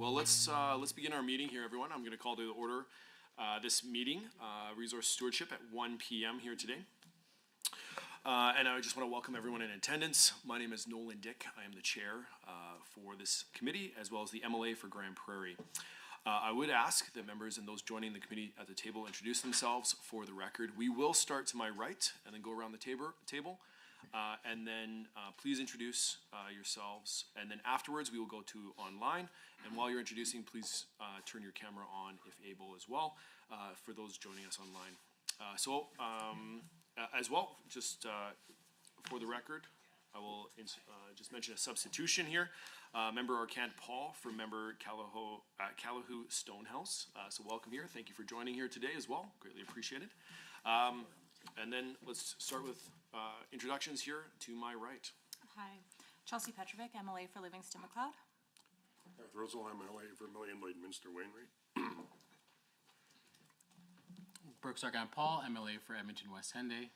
Well, let's begin our meeting here, everyone. I'm going to call to order this meeting, Resource Stewardship, at 1 p.m. here today. And I just want to welcome everyone in attendance. My name is Nolan Dick. I am the chair for this committee, as well as the MLA for Grand Prairie. I would ask that members and those joining the committee at the table introduce themselves for the record. We will start to my right and then go around the table. And then please introduce yourselves. And then afterwards, we will go to online. And while you're introducing, please turn your camera on if able as well for those joining us online. As well, just for the record, I will just mention a substitution here. Member Arcand Paul from member Calahoo Stonehouse. So welcome here. Thank you for joining here today as well. Greatly appreciated. And then let's start with introductions here to my right. Hi, Chelsea Petrovic, MLA for Livingston McLeod. Gareth Rosal, MLA for Million Lloydminster Wainwright. Brooks Argan Paul, MLA for Edmonton West Henday.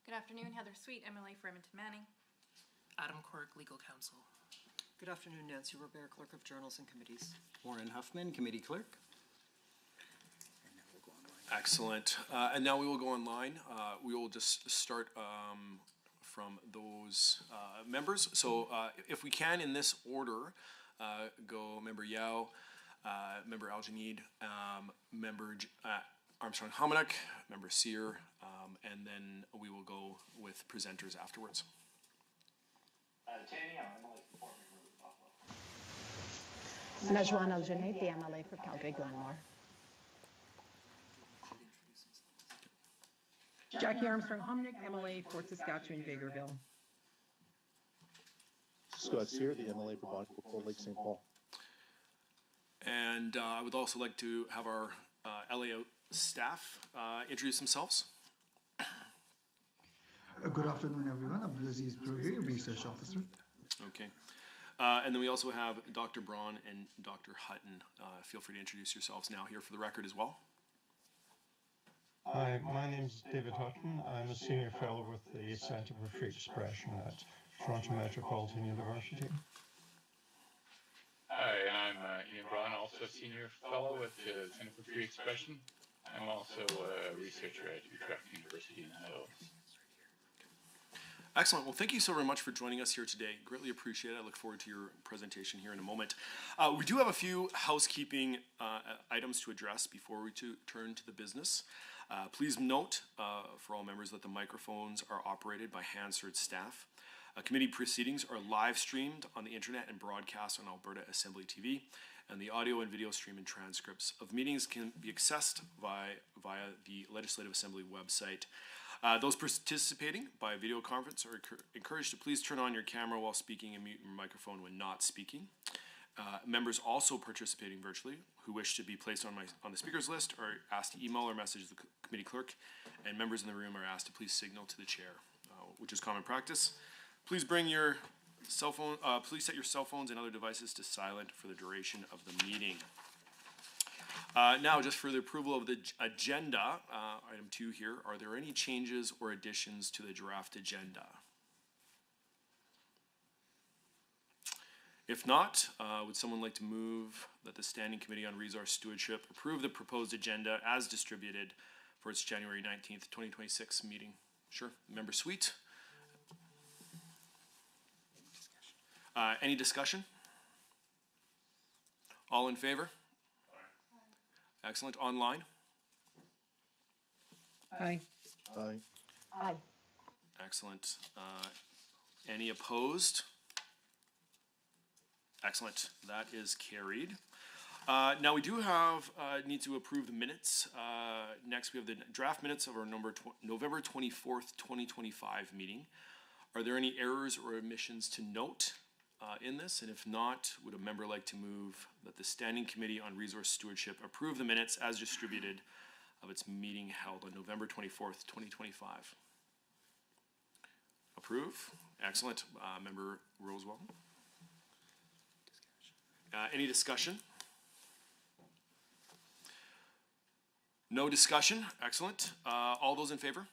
Good afternoon, Heather Sweet, MLA for Edmonton Manning. Adam Cork, Legal Counsel. Good afternoon, Nancy Robert, Clerk of Journals and Committees. Warren Huffman, Committee Clerk. And now we'll go online. Excellent. And now we will go online. We will just start from those members. So if we can, in this order, go Member Yao, Member Aljanid, Member Armstrong Hominick, Member Sear, and then we will go with presenters afterwards. Tammy, I'm MLA for Buffalo. Najwan Al-Junaid, the MLA for Calgary Glenmore. Jackie Armstrong Hominick, MLA for Saskatchewan Vegreville. Scott Sear, the MLA for Bonnieville Cold Lake St. Paul. And I would also like to have our LA staff introduce themselves. Good afternoon, everyone. Abdulaziz Brughi, Research Officer. Okay. And then we also have Dr. Braun and Dr. Hutton. Feel free to introduce yourselves now here for the record as well. Hi, my name is David Hutton. I'm a senior fellow with the Centre for Free Expression at Toronto Metropolitan University. Hi, I'm Ian Braun, also a senior fellow with the Centre for Free Expression. I'm also a researcher at Utrecht University in the Netherlands. Excellent. Well, thank you so very much for joining us here today. Greatly appreciate it. I look forward to your presentation here in a moment. We do have a few housekeeping items to address before we turn to the business. Please note for all members that the microphones are operated by Hansard staff. Committee proceedings are live streamed on the internet and broadcast on Alberta Assembly TV, and the audio and video stream and transcripts of meetings can be accessed via the Legislative Assembly website. Those participating by video conference are encouraged to please turn on your camera while speaking and mute your microphone when not speaking. Members also participating virtually who wish to be placed on the speakers list are asked to email or message the committee clerk, and members in the room are asked to please signal to the chair, which is common practice. Please bring your cell phone. Please set your cell phones and other devices to silent for the duration of the meeting. Now, just for the approval of the agenda, item 2 here, are there any changes or additions to the draft agenda? If not, would someone like to move that the Standing Committee on Resource Stewardship approve the proposed agenda as distributed for its January 19th, 2026 meeting? Sure. Member Sweet. Any discussion? All in favor? Aye. Excellent. Online? Aye. Aye. Aye. Excellent. Any opposed? Excellent. That is carried. Now we do have need to approve the minutes. Next we have the draft minutes of our November 24th, 2025 meeting. Are there any errors or omissions to note in this? And if not, would a member like to move that the Standing Committee on Resource Stewardship approve the minutes as distributed of its meeting held on November 24th, 2025? Approve. Excellent. Member Rosewell. Any discussion? No discussion. Excellent. All those in favor?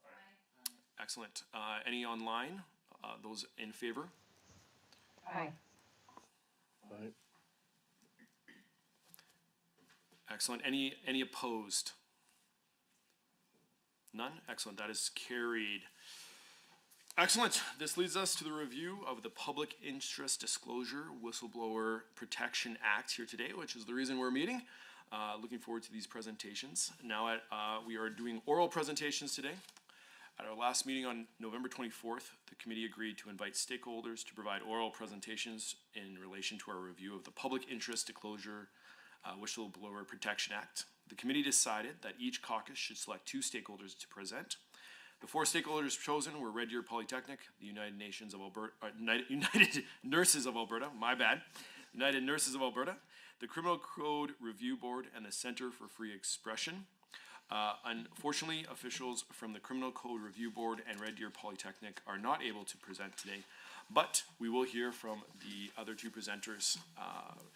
Aye. Excellent. Any online? Those in favor? Aye. Aye. Excellent. Any opposed? None? Excellent. That is carried. Excellent. This leads us to the review of the Public Interest Disclosure Whistleblower Protection Act here today, which is the reason we're meeting. Looking forward to these presentations. Now, we are doing oral presentations today. At our last meeting on November 24th, the committee agreed to invite stakeholders to provide oral presentations in relation to our review of the Public Interest Disclosure Whistleblower Protection Act. The committee decided that each caucus should select 2 stakeholders to present. The 4 stakeholders chosen were Red Deer Polytechnic, the United Nurses of Alberta, my bad, United Nurses of Alberta, the Criminal Code Review Board, and the Centre for Free Expression. Unfortunately, officials from the Criminal Code Review Board and Red Deer Polytechnic are not able to present today, but we will hear from the other 2 presenters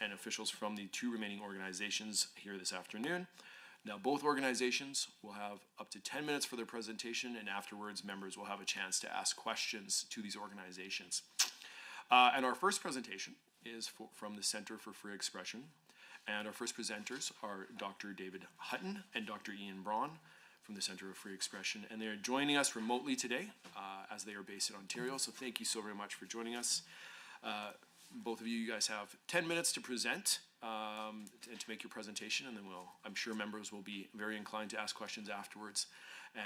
and officials from the 2 remaining organizations here this afternoon. Now, both organizations will have up to 10 minutes for their presentation, and afterwards, members will have a chance to ask questions to these organizations. And our first presentation is from the Centre for Free Expression. And our first presenters are Dr. David Hutton and Dr. Ian Braun from the Centre for Free Expression. And they are joining us remotely today as they are based in Ontario. So thank you so very much for joining us. Both of you guys have 10 minutes to present and to make your presentation. And then I'm sure members will be very inclined to ask questions afterwards.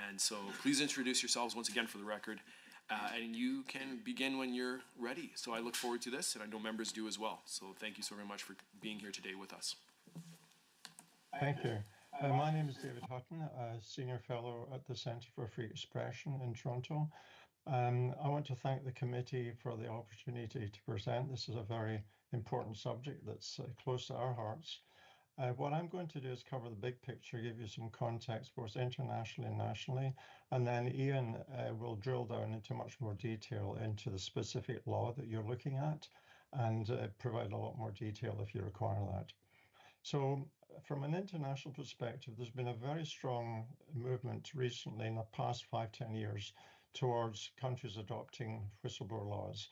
And so please introduce yourselves once again for the record. And you can begin when you're ready. So I look forward to this, and I know members do as well. So thank you so very much for being here today with us. Thank you. My name is David Hutton, a Senior Fellow at the Centre for Free Expression in Toronto. I want to thank the committee for the opportunity to present. This is a very important subject that's close to our hearts. What I'm going to do is cover the big picture, give you some context both internationally and nationally, and then Ian will drill down into much more detail into the specific law that you're looking at and provide a lot more detail if you require that. So from an international perspective, there's been a very strong movement recently in the past 5-10 years towards countries adopting whistleblower laws.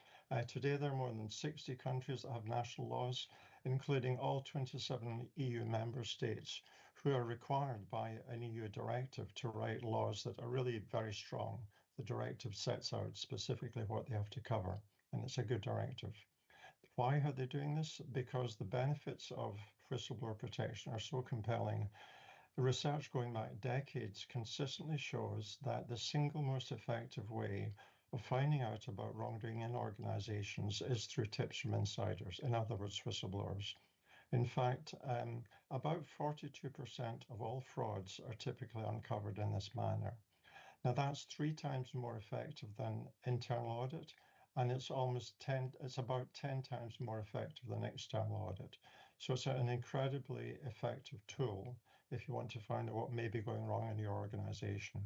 Today, there are more than 60 countries that have national laws, including all 27 EU member states who are required by an EU directive to write laws that are really very strong. The directive sets out specifically what they have to cover, and it's a good directive. Why are they doing this? Because the benefits of whistleblower protection are so compelling. The research going back decades consistently shows that the single most effective way of finding out about wrongdoing in organizations is through tips from insiders, in other words, whistleblowers. In fact, about 42% of all frauds are typically uncovered in this manner. Now, that's 3 times more effective than internal audit, and it's about 10 times more effective than external audit. So it's an incredibly effective tool if you want to find out what may be going wrong in your organization.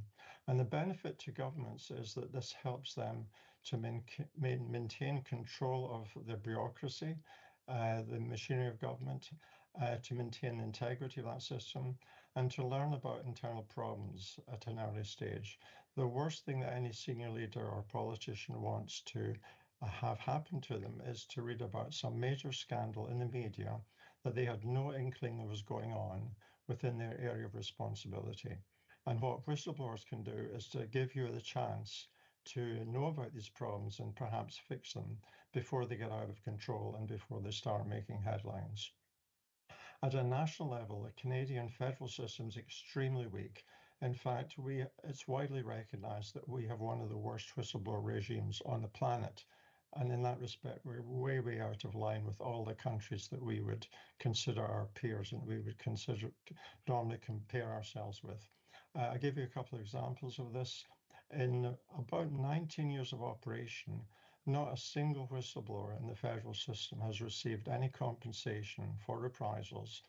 And the benefit to governments is that this helps them to maintain control of the bureaucracy, the machinery of government, to maintain the integrity of that system, and to learn about internal problems at an early stage. The worst thing that any senior leader or politician wants to have happen to them is to read about some major scandal in the media that they had no inkling that was going on within their area of responsibility. And what whistleblowers can do is to give you the chance to know about these problems and perhaps fix them before they get out of control and before they start making headlines. At a national level, the Canadian federal system is extremely weak. In fact, it's widely recognized that we have one of the worst whistleblower regimes on the planet. And in that respect, we're way, way out of line with all the countries that we would consider our peers and we would normally compare ourselves with. I'll give you a couple of examples of this. In about 19 years of operation, not a single whistleblower in the federal system has received any compensation for reprisals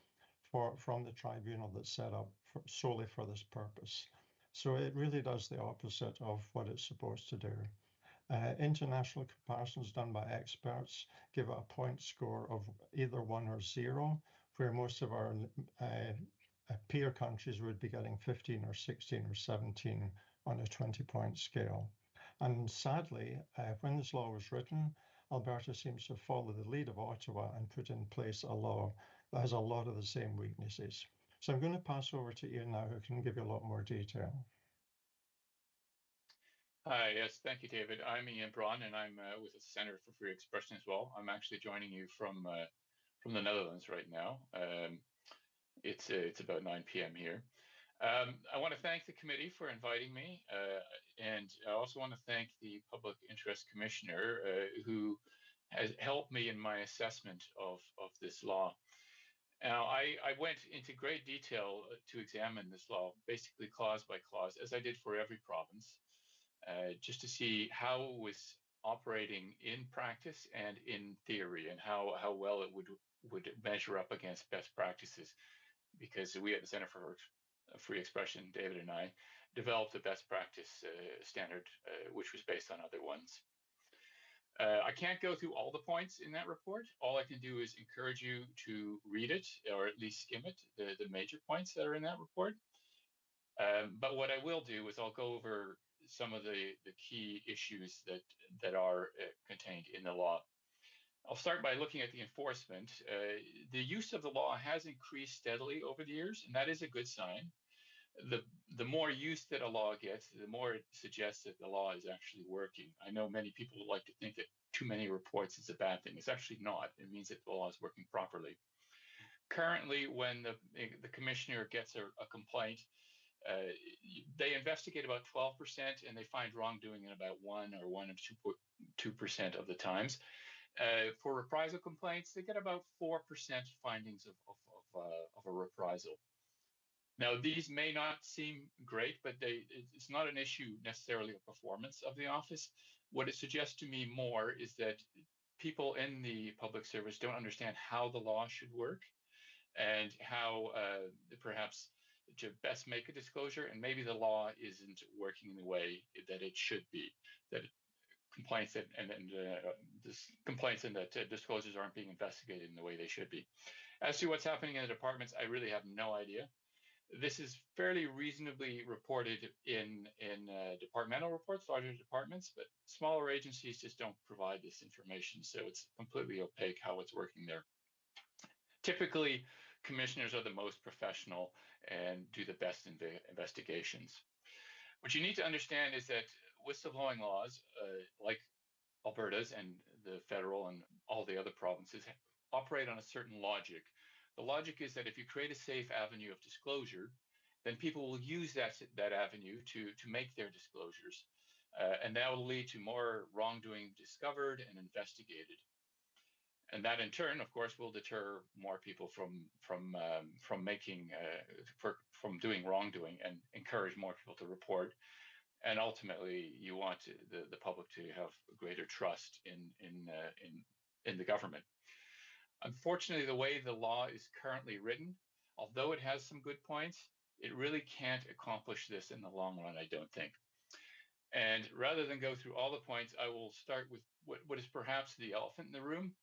from the tribunal that's set up solely for this purpose. So it really does the opposite of what it's supposed to do. International comparisons done by experts give it a point score of either 1 or 0, where most of our peer countries would be getting 15 or 16 or 17 on a 20-point scale. And sadly, when this law was written, Alberta seems to follow the lead of Ottawa and put in place a law that has a lot of the same weaknesses. So I'm going to pass over to Ian now, who can give you a lot more detail. Hi, yes, thank you, David. I'm Ian Braun, and I'm with the Center for Free Expression as well. I'm actually joining you from the Netherlands right now. It's about 9 p.m. here. I want to thank the committee for inviting me, and I also want to thank the Public Interest Commissioner who has helped me in my assessment of this law. Now, I went into great detail to examine this law, basically clause by clause, as I did for every province, just to see how it was operating in practice and in theory, and how well it would measure up against best practices. Because we at the Center for Free Expression, David and I, developed a best practice standard, which was based on other ones. I can't go through all the points in that report. All I can do is encourage you to read it, or at least skim it, the major points that are in that report. But what I will do is I'll go over some of the key issues that are contained in the law. I'll start by looking at the enforcement. The use of the law has increased steadily over the years, and that is a good sign. The more use that a law gets, the more it suggests that the law is actually working. I know many people would like to think that too many reports is a bad thing. It's actually not. It means that the law is working properly. Currently, when the commissioner gets a complaint, they investigate about 12%, and they find wrongdoing in about 1 or 2% of the times. For reprisal complaints, they get about 4% findings of a reprisal. Now, these may not seem great, but it's not an issue necessarily of performance of the office. What it suggests to me more is that people in the public service don't understand how the law should work, and how perhaps to best make a disclosure, and maybe the law isn't working in the way that it should be, that complaints and that disclosures aren't being investigated in the way they should be. As to what's happening in the departments, I really have no idea. This is fairly reasonably reported in departmental reports, larger departments, but smaller agencies just don't provide this information, so it's completely opaque how it's working there. Typically, commissioners are the most professional and do the best investigations. What you need to understand is that whistleblowing laws, like Alberta's and the federal and all the other provinces, operate on a certain logic. The logic is that if you create a safe avenue of disclosure, then people will use that avenue to make their disclosures, and that will lead to more wrongdoing discovered and investigated. And that, in turn, of course, will deter more people from doing wrongdoing, and encourage more people to report. And ultimately, you want the public to have greater trust in the government. Unfortunately, the way the law is currently written, although it has some good points, it really can't accomplish this in the long run, I don't think. And rather than go through all the points, I will start with what is perhaps the elephant in the room,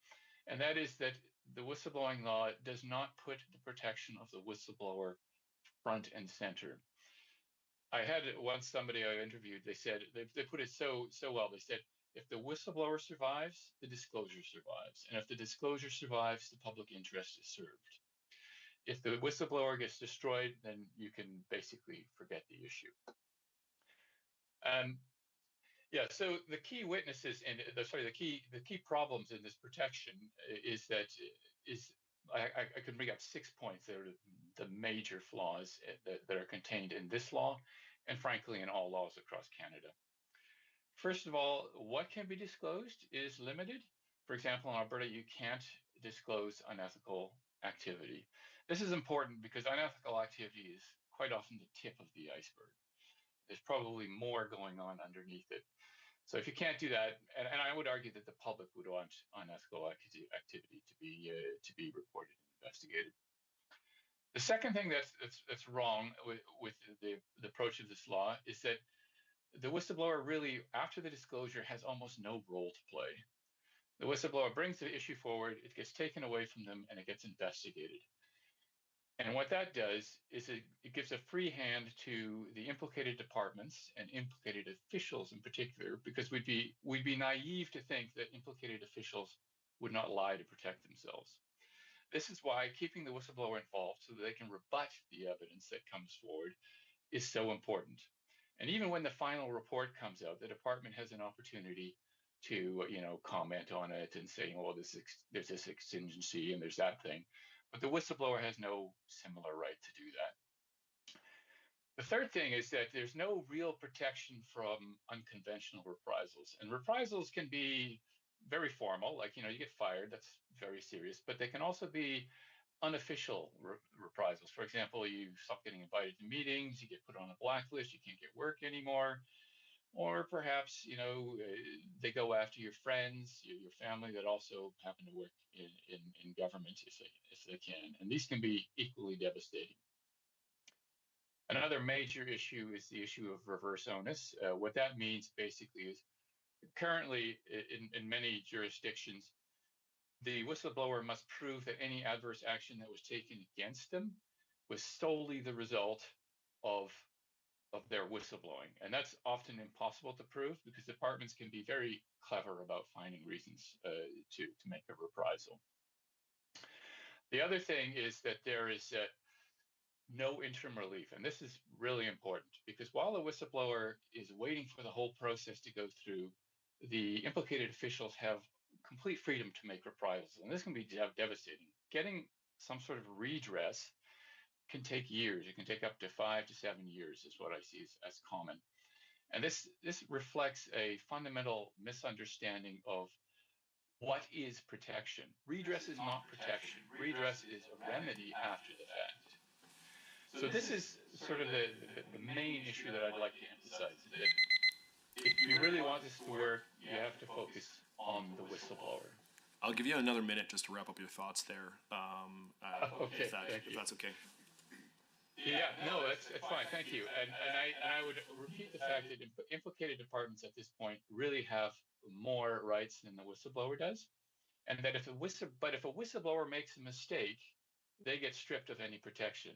and that is that the whistleblowing law does not put the protection of the whistleblower front and center. I had once somebody I interviewed, they said, they put it so well, they said, if the whistleblower survives, the disclosure survives. And if the disclosure survives, the public interest is served. If the whistleblower gets destroyed, then you can basically forget the issue. So the key witnesses and the key problems in this protection is that I can bring up 6 points that are the major flaws that are contained in this law, and frankly in all laws across Canada. First of all, what can be disclosed is limited. For example, in Alberta, you can't disclose unethical activity. This is important because unethical activity is quite often the tip of the iceberg. There's probably more going on underneath it. So if you can't do that, and I would argue that the public would want unethical activity to be reported and investigated. The second thing that's wrong with the approach of this law is that the whistleblower really, after the disclosure, has almost no role to play. The whistleblower brings the issue forward, it gets taken away from them, and it gets investigated. And what that does is it gives a free hand to the implicated departments and implicated officials in particular, because we'd be naive to think that implicated officials would not lie to protect themselves. This is why keeping the whistleblower involved so that they can rebut the evidence that comes forward is so important. And even when the final report comes out, the department has an opportunity to, comment on it and say, well, there's this exigency and there's that thing. But the whistleblower has no similar right to do that. The third thing is that there's no real protection from unconventional reprisals. And reprisals can be very formal, like, you get fired, that's very serious, but they can also be unofficial reprisals. For example, you stop getting invited to meetings, you get put on a blacklist, you can't get work anymore. Or perhaps, they go after your friends, your family that also happen to work in government if they can. And these can be equally devastating. Another major issue is the issue of reverse onus. What that means basically is currently in many jurisdictions, the whistleblower must prove that any adverse action that was taken against them was solely the result of their whistleblowing. And that's often impossible to prove because departments can be very clever about finding reasons to make a reprisal. The other thing is that there is no interim relief. And this is really important because while the whistleblower is waiting for the whole process to go through, the implicated officials have complete freedom to make reprisals. And this can be devastating. Getting some sort of redress can take years. It can take up to 5 to 7 years is what I see as common. And this reflects a fundamental misunderstanding of what is protection. Redress is not protection. Redress is a remedy after the fact. So this is sort of the main issue that I'd like to emphasize, that if you really want this to work, you have to focus on the whistleblower. I'll give you another minute just to wrap up your thoughts there, Okay, if that's okay. Yeah, no, that's fine. Thank you. And I would repeat the fact that implicated departments at this point really have more rights than the whistleblower does, and that if a whistleblower makes a mistake, they get stripped of any protection.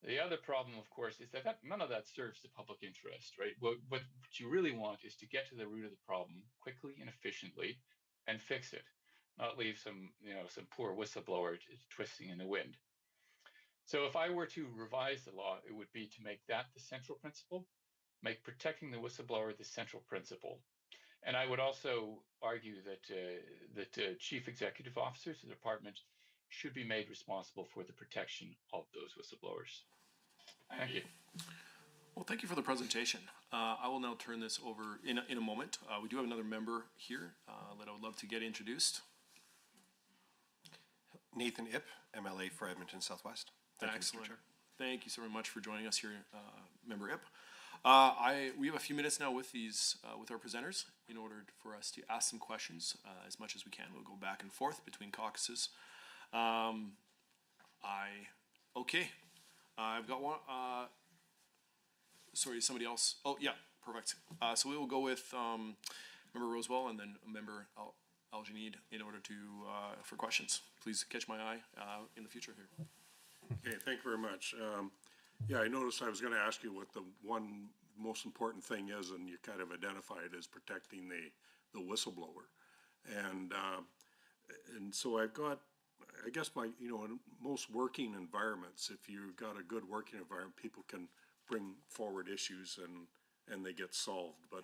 The other problem, of course, is that none of that serves the public interest, right? What you really want is to get to the root of the problem quickly and efficiently and fix it, not leave some poor whistleblower twisting in the wind. So if I were to revise the law, it would be to make that the central principle, make protecting the whistleblower the central principle. And I would also argue that chief executive officers of the department should be made responsible for the protection of those whistleblowers. Thank you. Well, thank you for the presentation. I will now turn this over in a moment. We do have another member here that I would love to get introduced. Nathan Ip, MLA for Edmonton Southwest. Excellent. Thank you so very much for joining us here, Member Ip. We have a few minutes now with our presenters in order for us to ask some questions as much as we can. We'll go back and forth between caucuses. I've got one. Sorry, somebody else. Oh, yeah, perfect. So we will go with Member Rosewell and then Member Aljanid in order to for questions. Please catch my eye in the future here. Okay, thank you very much. Yeah, I noticed I was going to ask you what the one most important thing is, and you kind of identified as protecting the whistleblower. And so I've got, I guess in most working environments, if you've got a good working environment, people can bring forward issues and they get solved. But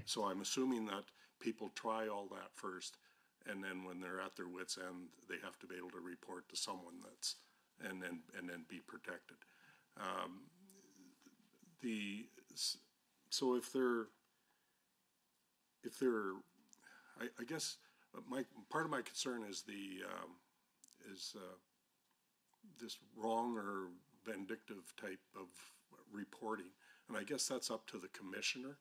so I'm assuming that people try all that first, and then when they're at their wits' end, they have to be able to report to someone and then be protected. So if they're I guess part of my concern is this wrong or vindictive type of reporting, and I guess that's up to the commissioner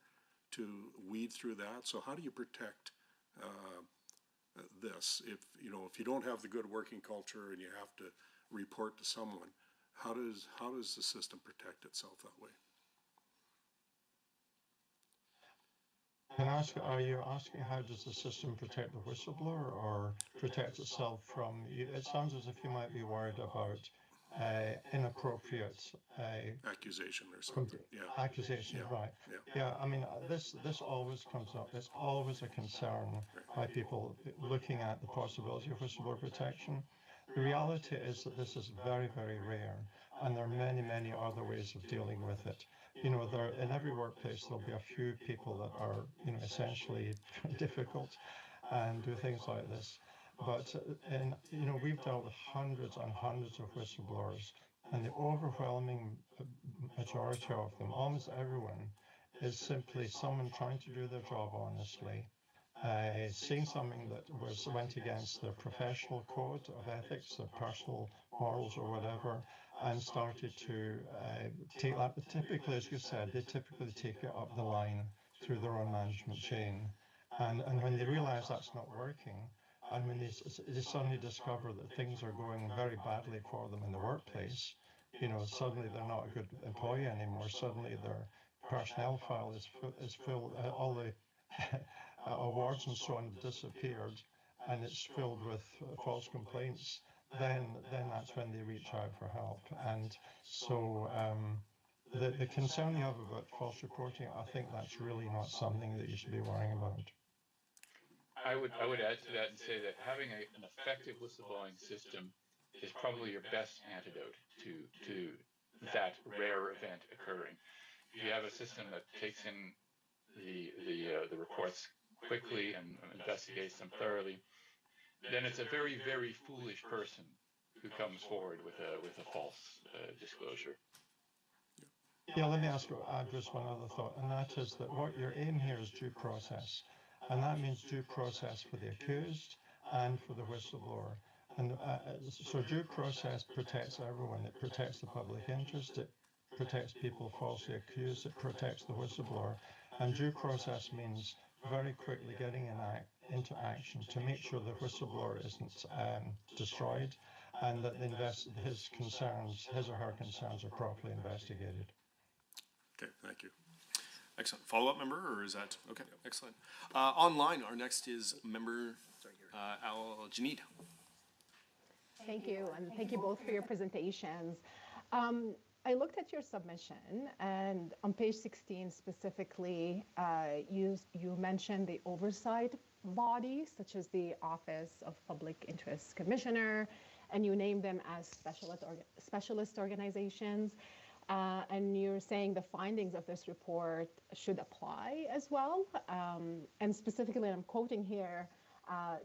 to weed through that. So how do you protect this if you don't have the good working culture and you have to report to someone? How does the system protect itself that way? Can I ask, are you asking how does the system protect the whistleblower or protect itself from, it sounds as if you might be worried about inappropriate accusation or something. Yeah. Accusation, yeah. Right. Yeah, I mean, this always comes up. It's always a concern by people looking at the possibility of whistleblower protection. The reality is that this is very, very rare, and there are many, many other ways of dealing with it. You know, in every workplace, there'll be a few people that are, you know, essentially difficult and do things like this. But, you know, we've dealt with hundreds and hundreds of whistleblowers, and the overwhelming majority of them, almost everyone, is simply someone trying to do their job honestly, seeing something that went against their professional code of ethics, their personal morals or whatever, and started to take that. But typically, as you said, they typically take it up the line through their own management chain. And when they realize that's not working, and when they suddenly discover that things are going very badly for them in the workplace, you know, suddenly they're not a good employee anymore. Suddenly their personnel file is filled, all the awards and so on have disappeared, and it's filled with false complaints. Then that's when they reach out for help. And so the concern you have about false reporting, I think that's really not something that you should be worrying about. I would add to that and say that having an effective whistleblowing system is probably your best antidote to that rare event occurring. If you have a system that takes in the reports quickly and investigates them thoroughly, then it's a very, very foolish person who comes forward with a false disclosure. Yeah, let me add just one other thought, and that is that what your aim here is due process. And that means due process for the accused and for the whistleblower. And so due process protects everyone. It protects the public interest. It protects people falsely accused. It protects the whistleblower. And due process means very quickly getting into action to make sure the whistleblower isn't destroyed, and that his or her concerns are properly investigated. Okay, thank you. Excellent. Follow-up member, or is that okay? Excellent. Online, our next is member Al Janeed. Thank you, and thank you both for your presentations. I looked at your submission, and on page 16 specifically, you mentioned the oversight bodies, such as the Office of Public Interest Commissioner, and you named them as specialist organizations. And you're saying the findings of this report should apply as well. And specifically, I'm quoting here,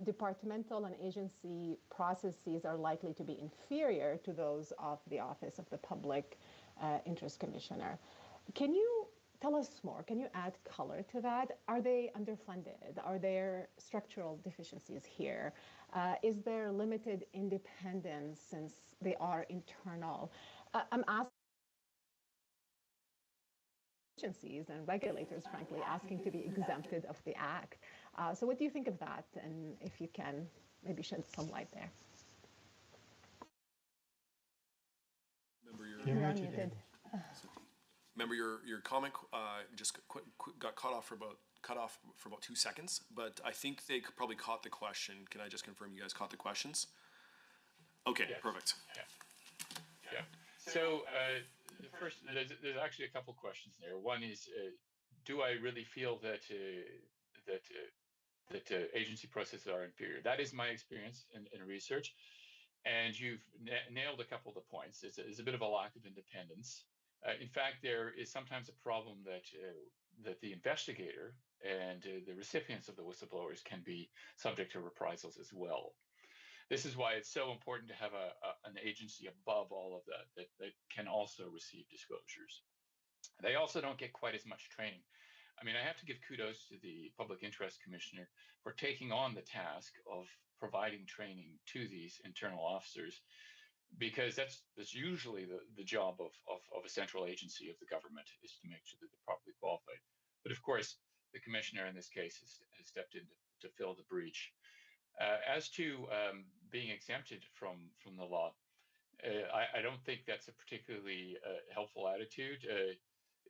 departmental and agency processes are likely to be inferior to those of the Office of the Public Interest Commissioner. Can you tell us more? Can you add color to that? Are they underfunded? Are there structural deficiencies here? Is there limited independence since they are internal? I'm asking agencies and regulators, frankly, asking to be exempted of the act. So what do you think of that? And if you can, maybe shed some light there. Remember your comment just got cut off for about 2 seconds, but I think they probably caught the question. Can I just confirm you guys caught the questions? Okay, yes. Perfect. Yeah. So first, there's actually a couple questions there. One is, do I really feel that agency processes are inferior? That is my experience in research, and you've nailed a couple of the points. There's a bit of a lack of independence. In fact, there is sometimes a problem that the investigator and the recipients of the whistleblowers can be subject to reprisals as well. This is why it's so important to have an agency above all of that can also receive disclosures. They also don't get quite as much training. I mean, I have to give kudos to the Public Interest Commissioner for taking on the task of providing training to these internal officers, because that's usually the job of a central agency of the government, is to make sure that they're properly qualified. But of course, the commissioner in this case has stepped in to fill the breach. As to being exempted from the law, I don't think that's a particularly helpful attitude.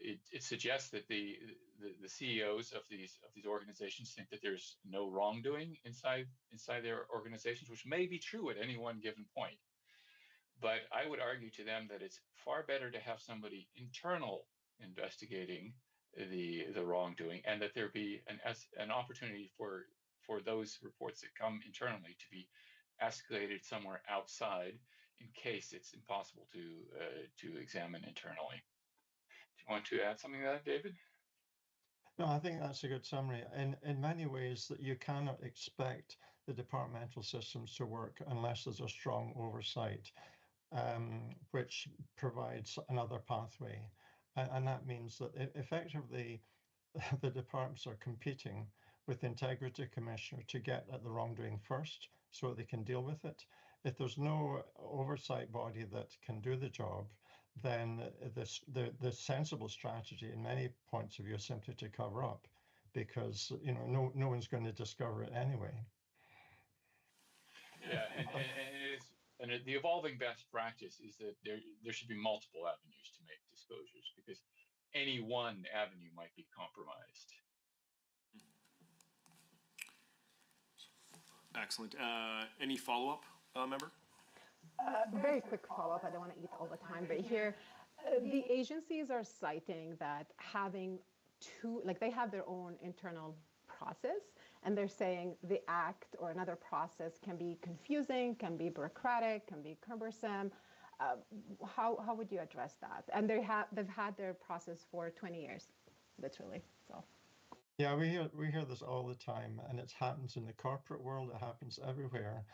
It suggests that the CEOs of these organizations think that there's no wrongdoing inside their organizations, which may be true at any one given point. But I would argue to them that it's far better to have somebody internal investigating the wrongdoing, and that there be an opportunity for those reports that come internally to be escalated somewhere outside in case it's impossible to examine internally. Do you want to add something to that, David? No, I think that's a good summary. In many ways, that you cannot expect the departmental systems to work unless there's a strong oversight, which provides another pathway. And that means that effectively the departments are competing with the Integrity Commissioner to get at the wrongdoing first so they can deal with it. If there's no oversight body that can do the job, then the sensible strategy in many points of view is simply to cover up, because no one's going to discover it anyway. Yeah, and the evolving best practice is that there should be multiple avenues to make disclosures, because any one avenue might be compromised. Excellent. Any follow-up, member? Very quick follow-up. I don't want to eat all the time, but here, the agencies are citing that having they have their own internal process, and they're saying the act or another process can be confusing, can be bureaucratic, can be cumbersome. How would you address that? And they've had their process for 20 years, literally. So. Yeah, we hear this all the time, and it happens in the corporate world. It happens everywhere.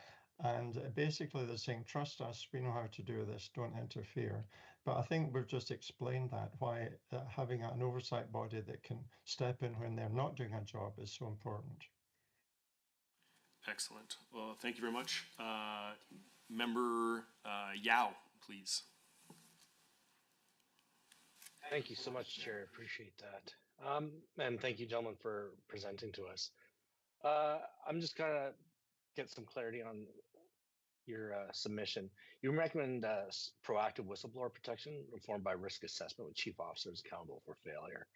And basically they're saying, trust us, we know how to do this, don't interfere. But I think we've just explained that, why having an oversight body that can step in when they're not doing a job is so important. Excellent. Well, thank you very much. Member Yao, please. Thank you so much, Chair. Appreciate that. And thank you, gentlemen, for presenting to us. I'm just going to get some clarity on your submission. You recommend proactive whistleblower protection informed by risk assessment with chief officers accountable for failure.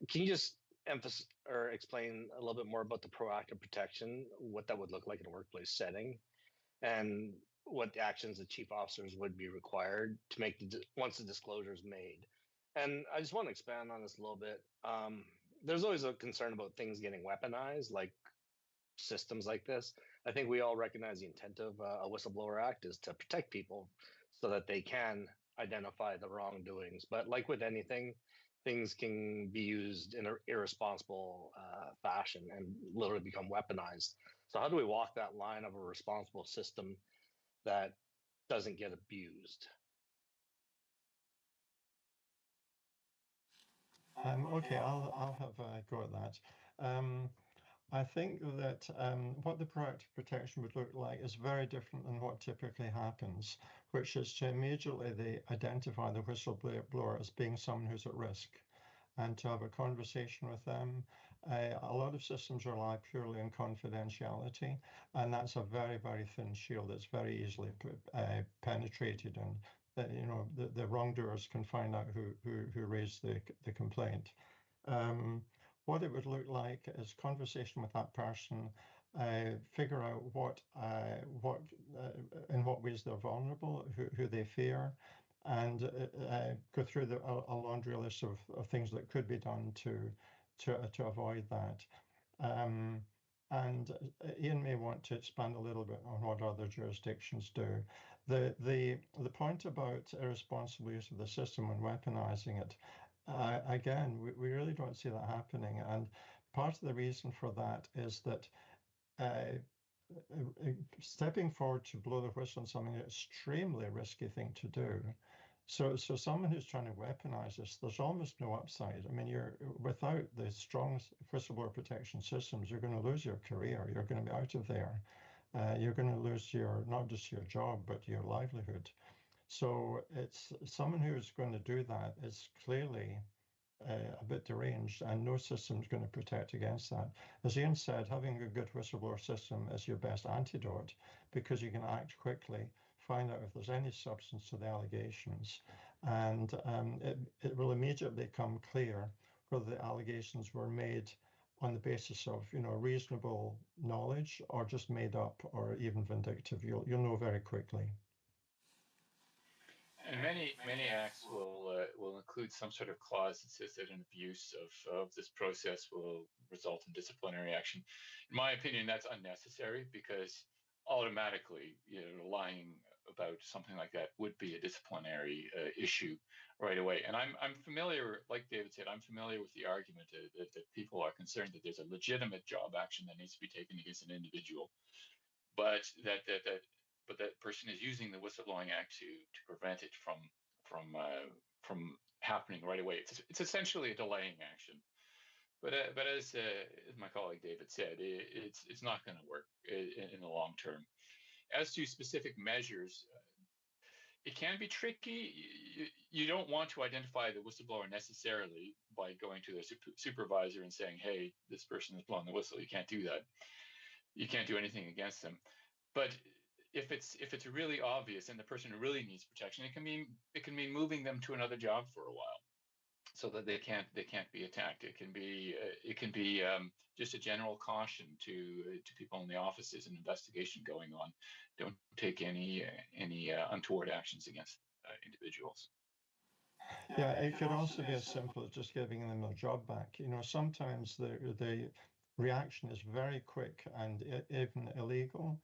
Can you just emphasize or explain a little bit more about the proactive protection, what that would look like in a workplace setting, and what actions the chief officers would be required to make once the disclosure is made? And I just want to expand on this a little bit. There's always a concern about things getting weaponized, like systems like this. I think we all recognize the intent of a whistleblower act is to protect people so that they can identify the wrongdoings. But like with anything, things can be used in an irresponsible fashion and literally become weaponized. So how do we walk that line of a responsible system that doesn't get abused? Okay, I'll have a go at that. I think that what the proactive protection would look like is very different than what typically happens, which is to immediately identify the whistleblower as being someone who's at risk and to have a conversation with them. A lot of systems rely purely on confidentiality, and that's a very, very thin shield that's very easily penetrated, and the wrongdoers can find out who raised the complaint. What it would look like is conversation with that person, figure out in what ways they're vulnerable, who they fear, and go through a laundry list of things that could be done to avoid that. And Ian may want to expand a little bit on what other jurisdictions do. The point about irresponsible use of the system and weaponizing it, again, we really don't see that happening. And part of the reason for that is that stepping forward to blow the whistle on something is an extremely risky thing to do. So someone who's trying to weaponize this, there's almost no upside. I mean, without the strong whistleblower protection systems, you're going to lose your career. You're going to be out of there. You're going to lose not just your job, but your livelihood. So it's someone who's going to do that is clearly a bit deranged, and no system is going to protect against that. As Ian said, having a good whistleblower system is your best antidote, because you can act quickly, find out if there's any substance to the allegations, and it will immediately become clear whether the allegations were made on the basis of reasonable knowledge or just made up or even vindictive. You'll know very quickly. And many acts will include some sort of clause that says that an abuse of this process will result in disciplinary action. In my opinion, that's unnecessary, because automatically, lying about something like that would be a disciplinary issue right away. And I'm familiar, like David said, I'm familiar with the argument that people are concerned that there's a legitimate job action that needs to be taken against an individual, but that person is using the Whistleblowing Act to prevent it from happening right away. It's essentially a delaying action. But as my colleague David said, it's not going to work in the long term. As to specific measures, it can be tricky. You don't want to identify the whistleblower necessarily by going to their supervisor and saying, "Hey, this person is blowing the whistle." You can't do that. You can't do anything against them. But if it's really obvious and the person really needs protection, it can mean moving them to another job for a while, so that they can't be attacked. It can be just a general caution to people in the office. There's an investigation going on. Don't take any untoward actions against individuals. Yeah, it could also be as simple as just giving them their job back. Sometimes the reaction is very quick and even illegal,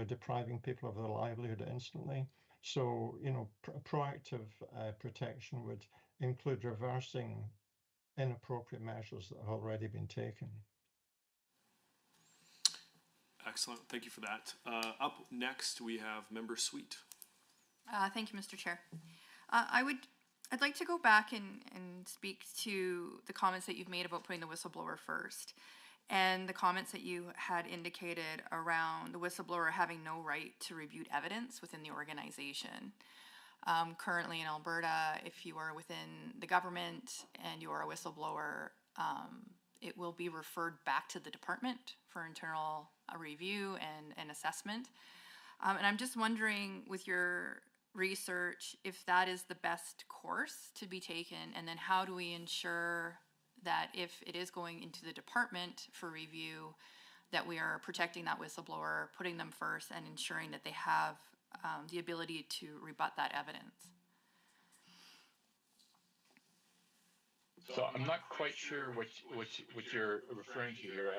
depriving people of their livelihood instantly. So, proactive protection would include reversing inappropriate measures that have already been taken. Excellent. Thank you for that. Up next, we have Member Sweet. Thank you, Mr. Chair. I'd like to go back and speak to the comments that you've made about putting the whistleblower first, and the comments that you had indicated around the whistleblower having no right to rebuke evidence within the organization. Currently in Alberta, if you are within the government and you are a whistleblower, it will be referred back to the department for internal review and assessment. And I'm just wondering, with your research, if that is the best course to be taken, and then how do we ensure that if it is going into the department for review, that we are protecting that whistleblower, putting them first, and ensuring that they have the ability to rebut that evidence. So I'm not quite sure what you're referring to here.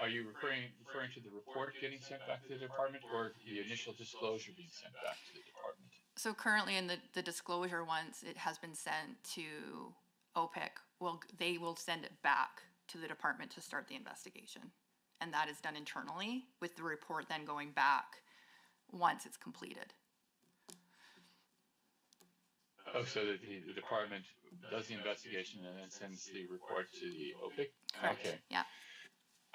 Are you referring to the report getting sent back to the department, or the initial disclosure being sent back to the department? So currently in the disclosure, once it has been sent to OPIC, they will send it back to the department to start the investigation. And that is done internally, with the report then going back once it's completed. Oh, so that the department does the investigation and then sends the report to the OPIC? Correct. Okay. Yeah.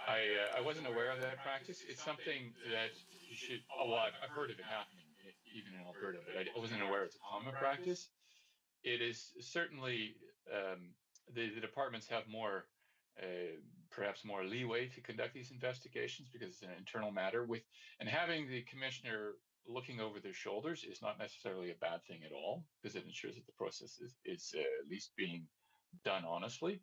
I wasn't aware of that practice. It's something that you should, I've heard of it happening even in Alberta, but I wasn't aware it's a common practice. It is certainly, the departments have more, perhaps more leeway to conduct these investigations because it's an internal matter, and having the commissioner looking over their shoulders is not necessarily a bad thing at all, because it ensures that the process is at least being done honestly.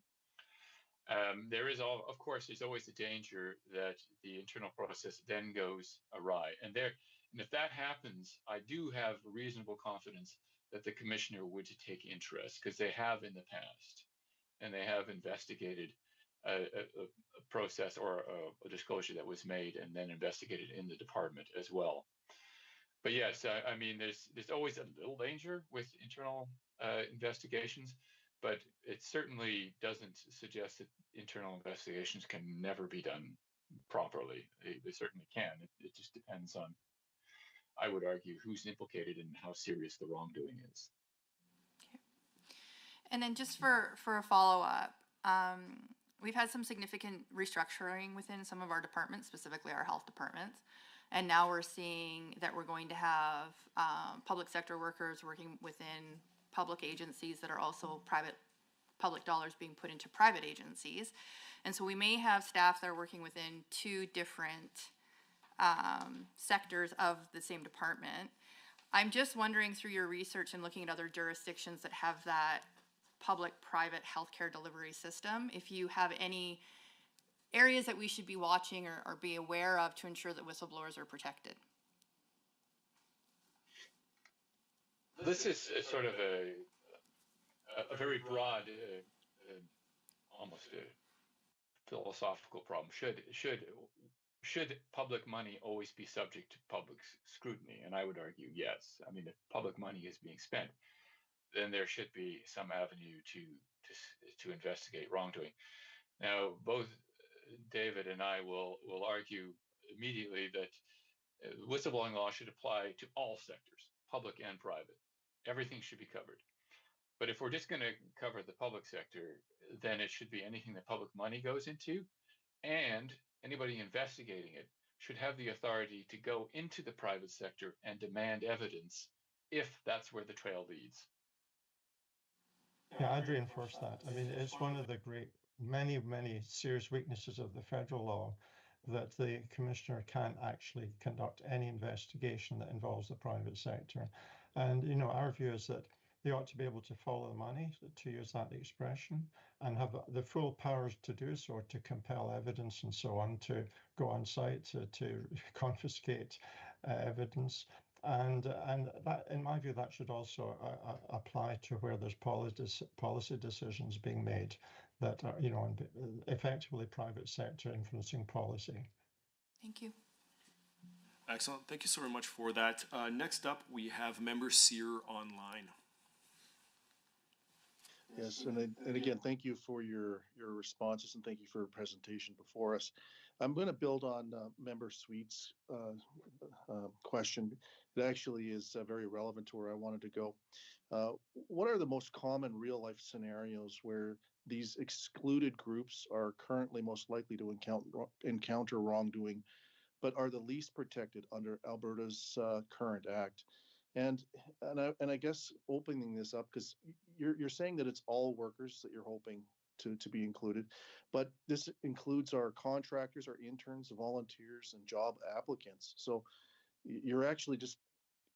There is, of course, there's always the danger that the internal process then goes awry. And if that happens, I do have reasonable confidence that the commissioner would take interest, because they have in the past, and they have investigated a process or a disclosure that was made and then investigated in the department as well. But yes, I mean, there's always a little danger with internal investigations, but it certainly doesn't suggest that internal investigations can never be done properly. They certainly can. It just depends on, I would argue, who's implicated and how serious the wrongdoing is. Okay. And then just for a follow-up, we've had some significant restructuring within some of our departments, specifically our health departments. And now we're seeing that we're going to have public sector workers working within public agencies that are also public dollars being put into private agencies. And so we may have staff that are working within two different sectors of the same department. I'm just wondering, through your research and looking at other jurisdictions that have that public-private healthcare delivery system, if you have any areas that we should be watching or be aware of to ensure that whistleblowers are protected. This is sort of a very broad, almost a philosophical problem. Should should public money always be subject to public scrutiny? And I would argue yes. I mean, if public money is being spent, then there should be some avenue to investigate wrongdoing. Now, both David and I will argue immediately that whistleblowing law should apply to all sectors, public and private. Everything should be covered. But if we're just going to cover the public sector, then it should be anything that public money goes into, and anybody investigating it should have the authority to go into the private sector and demand evidence if that's where the trail leads. Yeah, I'd reinforce that. I mean, it's one of the many serious weaknesses of the federal law that the commissioner can't actually conduct any investigation that involves the private sector. And, our view is that they ought to be able to follow the money, to use that expression, and have the full powers to do so, to compel evidence and so on, to go on site, to confiscate evidence. And that, in my view, that should also apply to where there's policy decisions being made that are, effectively private sector influencing policy. Thank you. Excellent. Thank you so very much for that. Next up, we have Member Sear online. Yes, and again, thank you for your responses, and thank you for your presentation before us. I'm going to build on Member Sweet's question. It actually is very relevant to where I wanted to go. What are the most common real-life scenarios where these excluded groups are currently most likely to encounter wrongdoing, but are the least protected under Alberta's current act? And I guess opening this up, because you're saying that it's all workers that you're hoping to be included, but this includes our contractors, our interns, volunteers, and job applicants. So you're actually just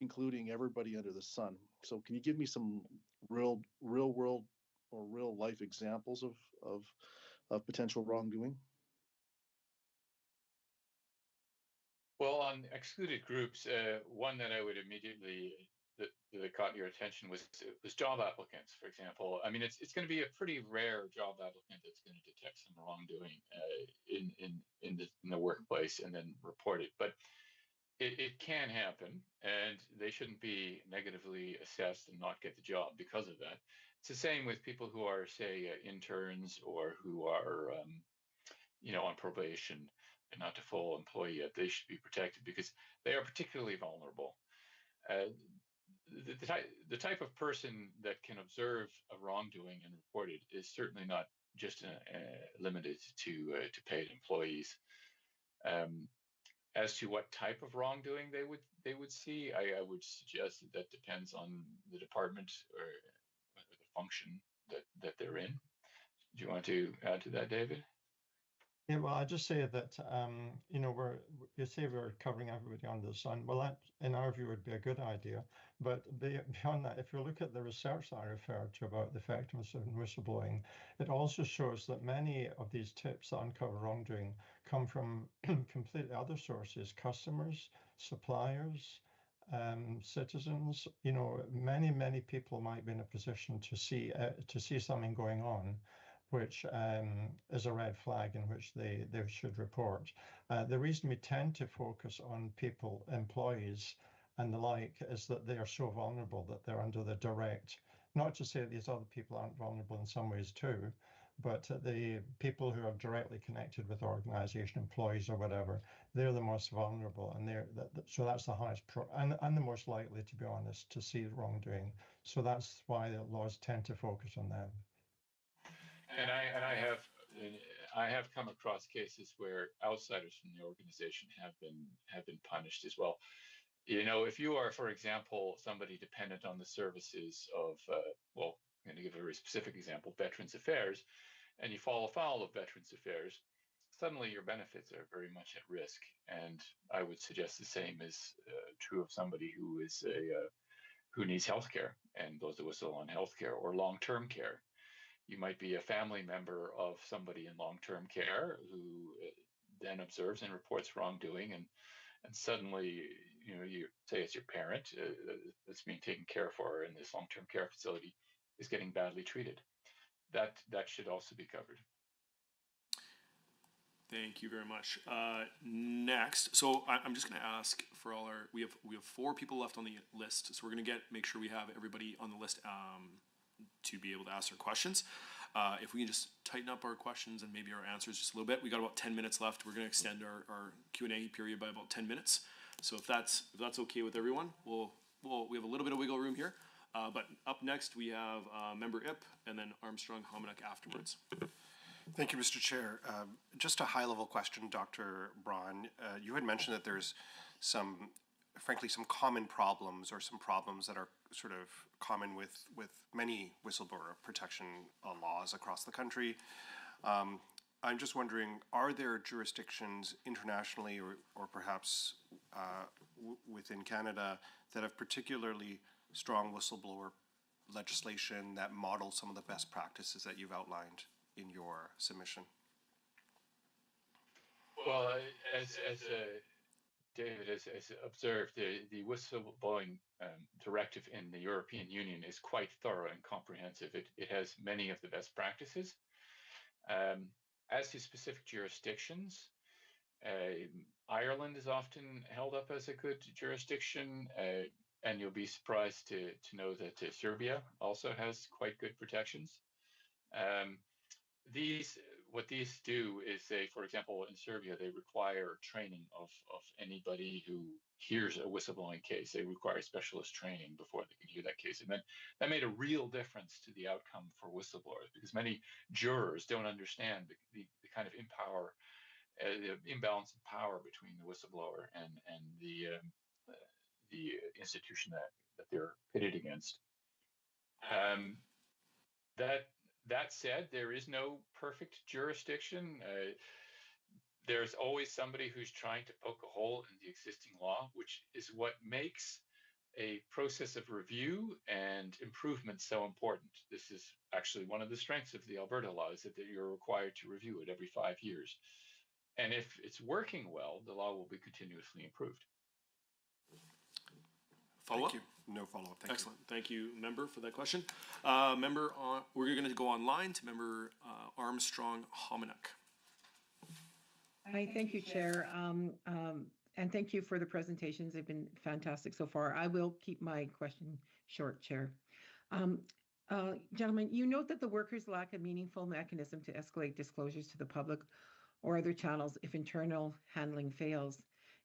including everybody under the sun. So can you give me some real world or real life examples of potential wrongdoing? Well, on excluded groups, one that I would immediately that caught your attention was job applicants, for example. I mean, it's going to be a pretty rare job applicant that's going to detect some wrongdoing in the workplace and then report it. But it can happen, and they shouldn't be negatively assessed and not get the job because of that. It's the same with people who are, say, interns or who are, on probation and not a full employee yet. They should be protected because they are particularly vulnerable. The type of person that can observe a wrongdoing and report it is certainly not just limited to paid employees. As to what type of wrongdoing they would see, I would suggest that depends on the department or the function that they're in. Do you want to add to that, David? Yeah, well, I just say that, you say we're covering everybody under the sun. Well, that, in our view, would be a good idea. But beyond that, if you look at the research that I referred to about the effectiveness of whistleblowing, it also shows that many of these tips that uncover wrongdoing come from completely other sources: customers, suppliers, citizens. Many people might be in a position to see something going on, which is a red flag in which they should report. The reason we tend to focus on people, employees, and the like, is that they are so vulnerable that they're under the direct, not to say that these other people aren't vulnerable in some ways too, but the people who are directly connected with organization, employees or whatever, they're the most vulnerable, and so that's the highest and the most likely, to be honest, to see wrongdoing. So that's why the laws tend to focus on them. And I have come across cases where outsiders from the organization have been punished as well. If you are, for example, somebody dependent on the services of, I'm going to give a very specific example, Veterans Affairs, and you fall afoul of Veterans Affairs, suddenly your benefits are very much at risk. And I would suggest the same is true of somebody who is who needs healthcare and goes to whistle on healthcare or long-term care. You might be a family member of somebody in long-term care who then observes and reports wrongdoing, and suddenly, you say it's your parent that's being taken care for in this long-term care facility is getting badly treated. That should also be covered. Thank you very much. Next, so I'm just going to ask for all our. We have 4 people left on the list, so we're going to make sure we have everybody on the list to be able to ask their questions. If we can just tighten up our questions and maybe our answers just a little bit. We got about 10 minutes left. We're going to extend our Q&A period by about 10 minutes. So if that's okay with everyone, we have a little bit of wiggle room here. But up next we have Member Ip and then Armstrong Hominick afterwards. Thank you, Mr. Chair. Just a high-level question, Dr. Braun. You had mentioned that there's frankly, some common problems or some problems that are sort of common with many whistleblower protection laws across the country. I'm just wondering, are there jurisdictions internationally or perhaps within Canada that have particularly strong whistleblower legislation that model some of the best practices that you've outlined in your submission? Well, as David has observed, the whistleblowing directive in the European Union is quite thorough and comprehensive. It has many of the best practices. As to specific jurisdictions, Ireland is often held up as a good jurisdiction, and you'll be surprised to know that Serbia also has quite good protections. What these do is say, for example, in Serbia, they require training of anybody who hears a whistleblowing case. They require specialist training before they can hear that case. And that made a real difference to the outcome for whistleblowers, because many jurors don't understand the kind of the imbalance of power between the whistleblower and the institution that they're pitted against. That said, there is no perfect jurisdiction. There's always somebody who's trying to poke a hole in the existing law, which is what makes a process of review and improvement so important. This is actually one of the strengths of the Alberta law, is that you're required to review it every 5 years. And if it's working well, the law will be continuously improved. Follow-up? Thank you. No follow-up. Thank Excellent. Thank you, Member, for that question. We're going to go online to Member Armstrong Hominick. Hi, thank you, Chair. And thank you for the presentations. They've been fantastic so far. I will keep my question short, Chair. Gentlemen, you note that the workers lack a meaningful mechanism to escalate disclosures to the public or other channels if internal handling fails.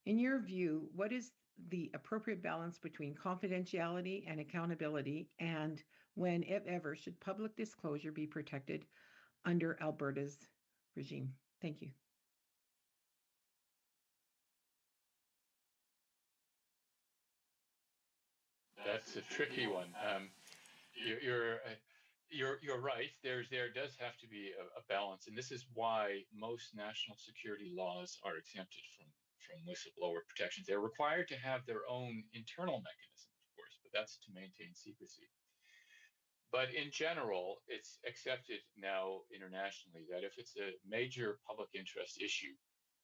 In your view, what is the appropriate balance between confidentiality and accountability, and when, if ever, should public disclosure be protected under Alberta's regime? Thank you. That's a tricky one. You're right. There does have to be a balance, and this is why most national security laws are exempted from whistleblower protections. They're required to have their own internal mechanism, of course, but that's to maintain secrecy. But in general, it's accepted now internationally that if it's a major public interest issue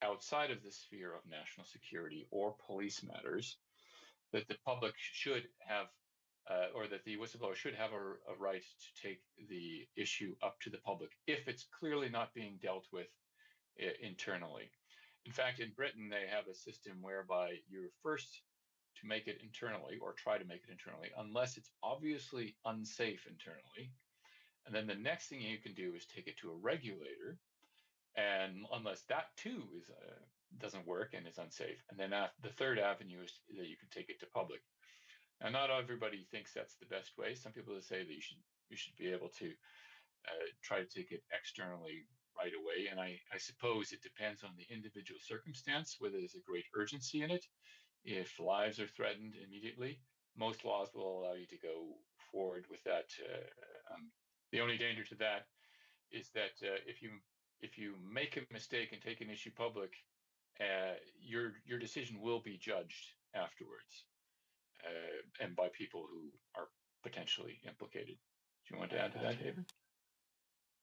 outside of the sphere of national security or police matters, that the public should have, or that the whistleblower should have a right to take the issue up to the public if it's clearly not being dealt with internally. In fact, in Britain, they have a system whereby you're first to make it internally or try to make it internally, unless it's obviously unsafe internally. And then the next thing you can do is take it to a regulator. And unless that too doesn't work and is unsafe. And then the third avenue is that you can take it to public. Now, not everybody thinks that's the best way. Some people say that you should be able to try to take it externally right away. And I suppose it depends on the individual circumstance, whether there's a great urgency in it. If lives are threatened immediately, most laws will allow you to go forward with that. The only danger to that is that if you make a mistake and take an issue public, your decision will be judged afterwards, and by people who are potentially implicated. Do you want to add to that, David?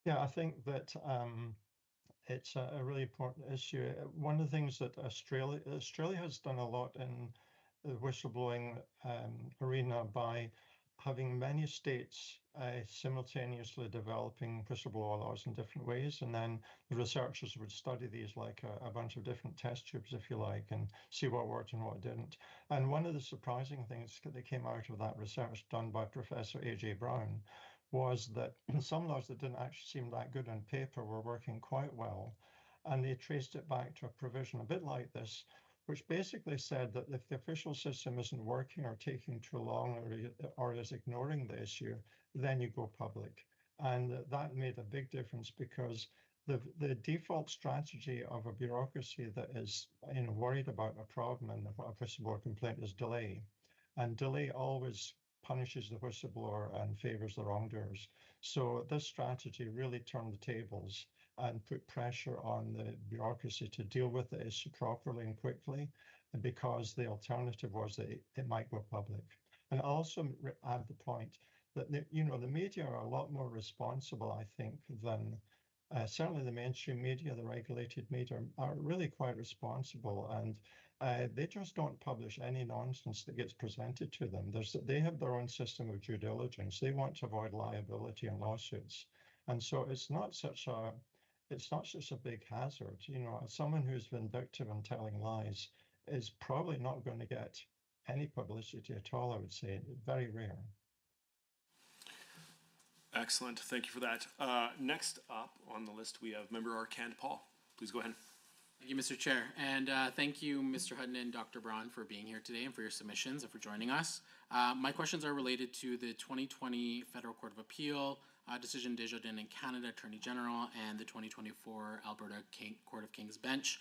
Yeah, I think that it's a really important issue. One of the things that Australia has done a lot in the whistleblowing arena by having many states simultaneously developing whistleblower laws in different ways, and then the researchers would study these like a bunch of different test tubes, if you like, and see what worked and what didn't. And one of the surprising things that came out of that research done by Professor A.J. Brown was that some laws that didn't actually seem that good on paper were working quite well, and they traced it back to a provision a bit like this, which basically said that if the official system isn't working or taking too long or is ignoring the issue, then you go public. And that made a big difference because the default strategy of a bureaucracy that is worried about a problem and a whistleblower complaint is delay. And delay always punishes the whistleblower and favors the wrongdoers. So this strategy really turned the tables and put pressure on the bureaucracy to deal with the issue properly and quickly, because the alternative was that it might go public. And also add the point that the media are a lot more responsible, I think, than certainly the mainstream media, the regulated media are really quite responsible, and they just don't publish any nonsense that gets presented to them. They have their own system of due diligence. They want to avoid liability and lawsuits, and so it's not such a big hazard. Someone who's vindictive and telling lies is probably not going to get any publicity at all, I would say. Very rare. Excellent. Thank you for that. Next up on the list, we have Member Arcand Paul. Please go ahead. Thank you, Mr. Chair. And thank you, Mr. Hutton and Dr. Braun, for being here today and for your submissions and for joining us. My questions are related to the 2020 Federal Court of Appeal decision Desjardins in Canada Attorney General and the 2024 Alberta Court of King's Bench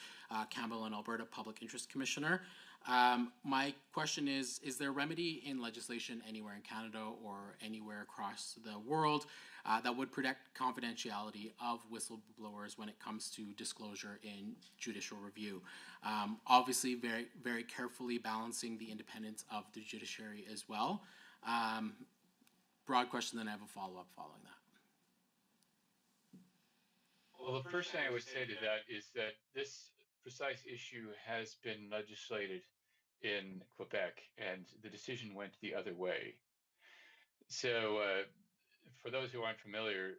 Campbell and Alberta Public Interest Commissioner. My question is there a remedy in legislation anywhere in Canada or anywhere across the world that would protect confidentiality of whistleblowers when it comes to disclosure in judicial review? Obviously, very, very carefully balancing the independence of the judiciary as well. Broad question, then I have a follow-up following that. Well, the first thing I would say to that is that this precise issue has been legislated in Quebec, and the decision went the other way. So, for those who aren't familiar,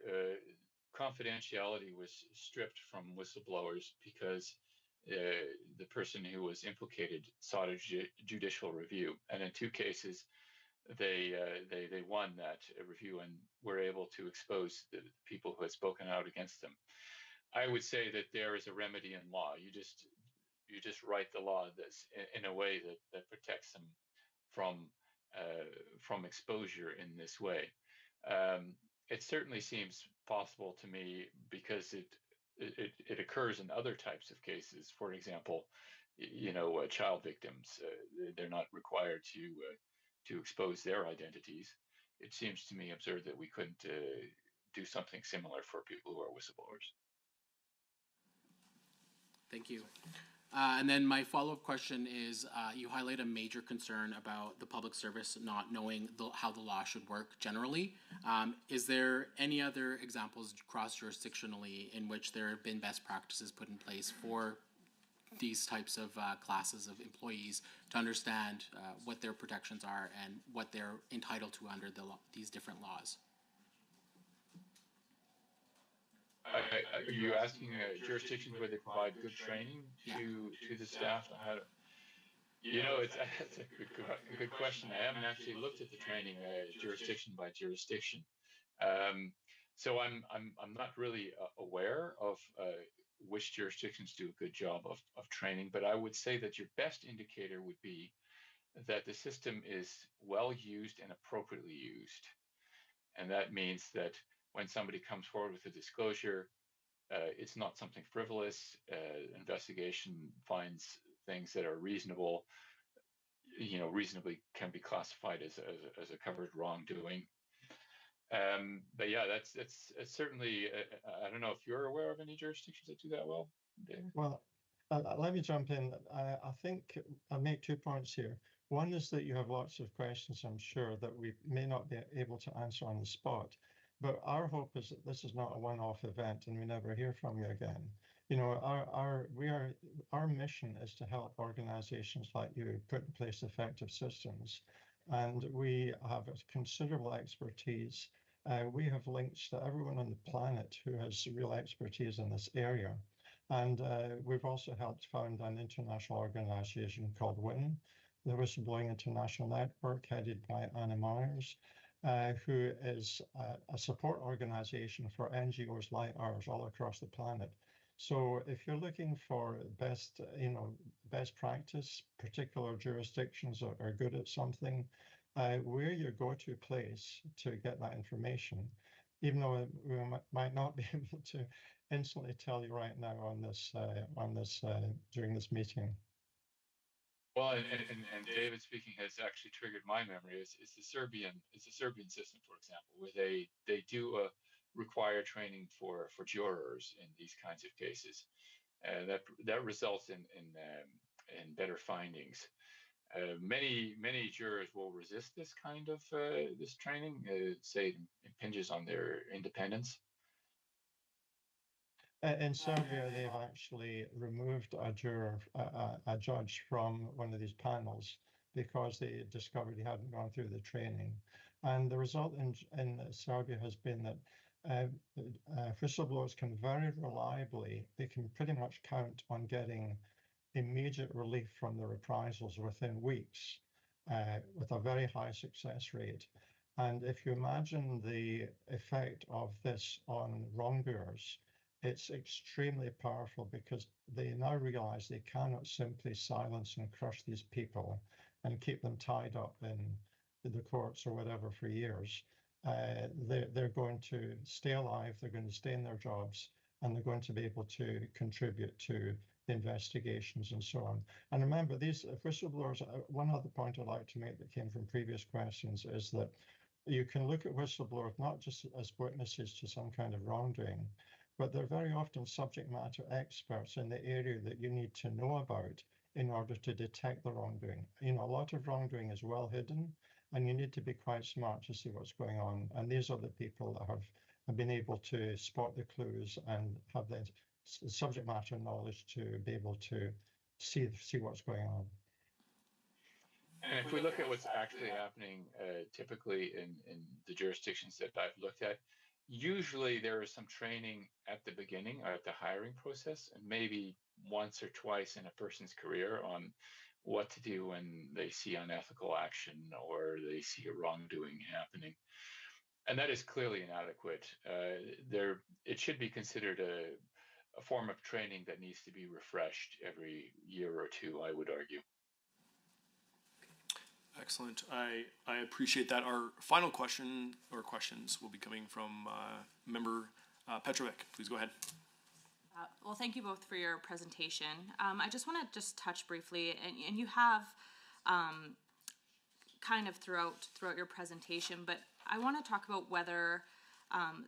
confidentiality was stripped from whistleblowers because the person who was implicated sought a judicial review, and in two cases, they won that review and were able to expose the people who had spoken out against them. I would say that there is a remedy in law. You just write the law that's in a way that protects them from exposure in this way. It certainly seems possible to me because it occurs in other types of cases. For example, child victims, they're not required to expose their identities. It seems to me absurd that we couldn't do something similar for people who are whistleblowers. Thank you. And then my follow-up question is, you highlight a major concern about the public service not knowing how the law should work generally. Is there any other examples cross-jurisdictionally in which there have been best practices put in place for these types of classes of employees to understand what their protections are and what they're entitled to under these different laws? Are you asking jurisdictions where they provide good training to the staff on how to? That's a good question. I haven't actually looked at the training jurisdiction by jurisdiction, so I'm not really aware of which jurisdictions do a good job of training. But I would say that your best indicator would be that the system is well used and appropriately used, and that means that when somebody comes forward with a disclosure, it's not something frivolous. Investigation finds things that are reasonable, reasonably can be classified as a covered wrongdoing. But yeah, that's certainly, I don't know if you're aware of any jurisdictions that do that well, David? Well, let me jump in. I think I'll make 2 points here. One is that you have lots of questions, I'm sure, that we may not be able to answer on the spot. But our hope is that this is not a one-off event and we never hear from you again. Our mission is to help organizations like you put in place effective systems and we have a considerable expertise. We have links to everyone on the planet who has real expertise in this area. And we've also helped found an international organization called WIN, the Whistleblowing International Network, headed by Anna Myers, who is a support organization for NGOs like ours all across the planet. So if you're looking for best practice, particular jurisdictions are good at something, we're your go-to place to get that information, even though we might not be able to instantly tell you right now on this during this meeting. Well, and David speaking has actually triggered my memory. It's the Serbian system, for example, where they do require training for jurors in these kinds of cases. That results in better findings. Many jurors will resist this kind of this training, say it impinges on their independence. In Serbia, they've actually removed a juror, a judge from one of these panels because they discovered he hadn't gone through the training. And the result in Serbia has been that whistleblowers can very reliably, they can pretty much count on getting immediate relief from the reprisals within weeks with a very high success rate. And if you imagine the effect of this on wrongdoers, it's extremely powerful because they now realize they cannot simply silence and crush these people and keep them tied up in the courts or whatever for years. They're going to stay alive, they're going to stay in their jobs, and they're going to be able to contribute to the investigations and so on. And remember, these whistleblowers, one other point I'd like to make that came from previous questions is that you can look at whistleblowers not just as witnesses to some kind of wrongdoing, but they're very often subject matter experts in the area that you need to know about in order to detect the wrongdoing. A lot of wrongdoing is well hidden, and you need to be quite smart to see what's going on. And these are the people that have been able to spot the clues and have the subject matter knowledge to be able to see what's going on. And if we look at what's actually happening typically in the jurisdictions that I've looked at, usually there is some training at the beginning, at the hiring process, and maybe once or twice in a person's career on what to do when they see unethical action or they see a wrongdoing happening. And that is clearly inadequate. It should be considered a form of training that needs to be refreshed every year or two, I would argue. Excellent. I appreciate that. Our final question or questions will be coming from member Petrovic. Please go ahead. Well, thank you both for your presentation. I just want to touch briefly, and you have kind of throughout your presentation, but I want to talk about whether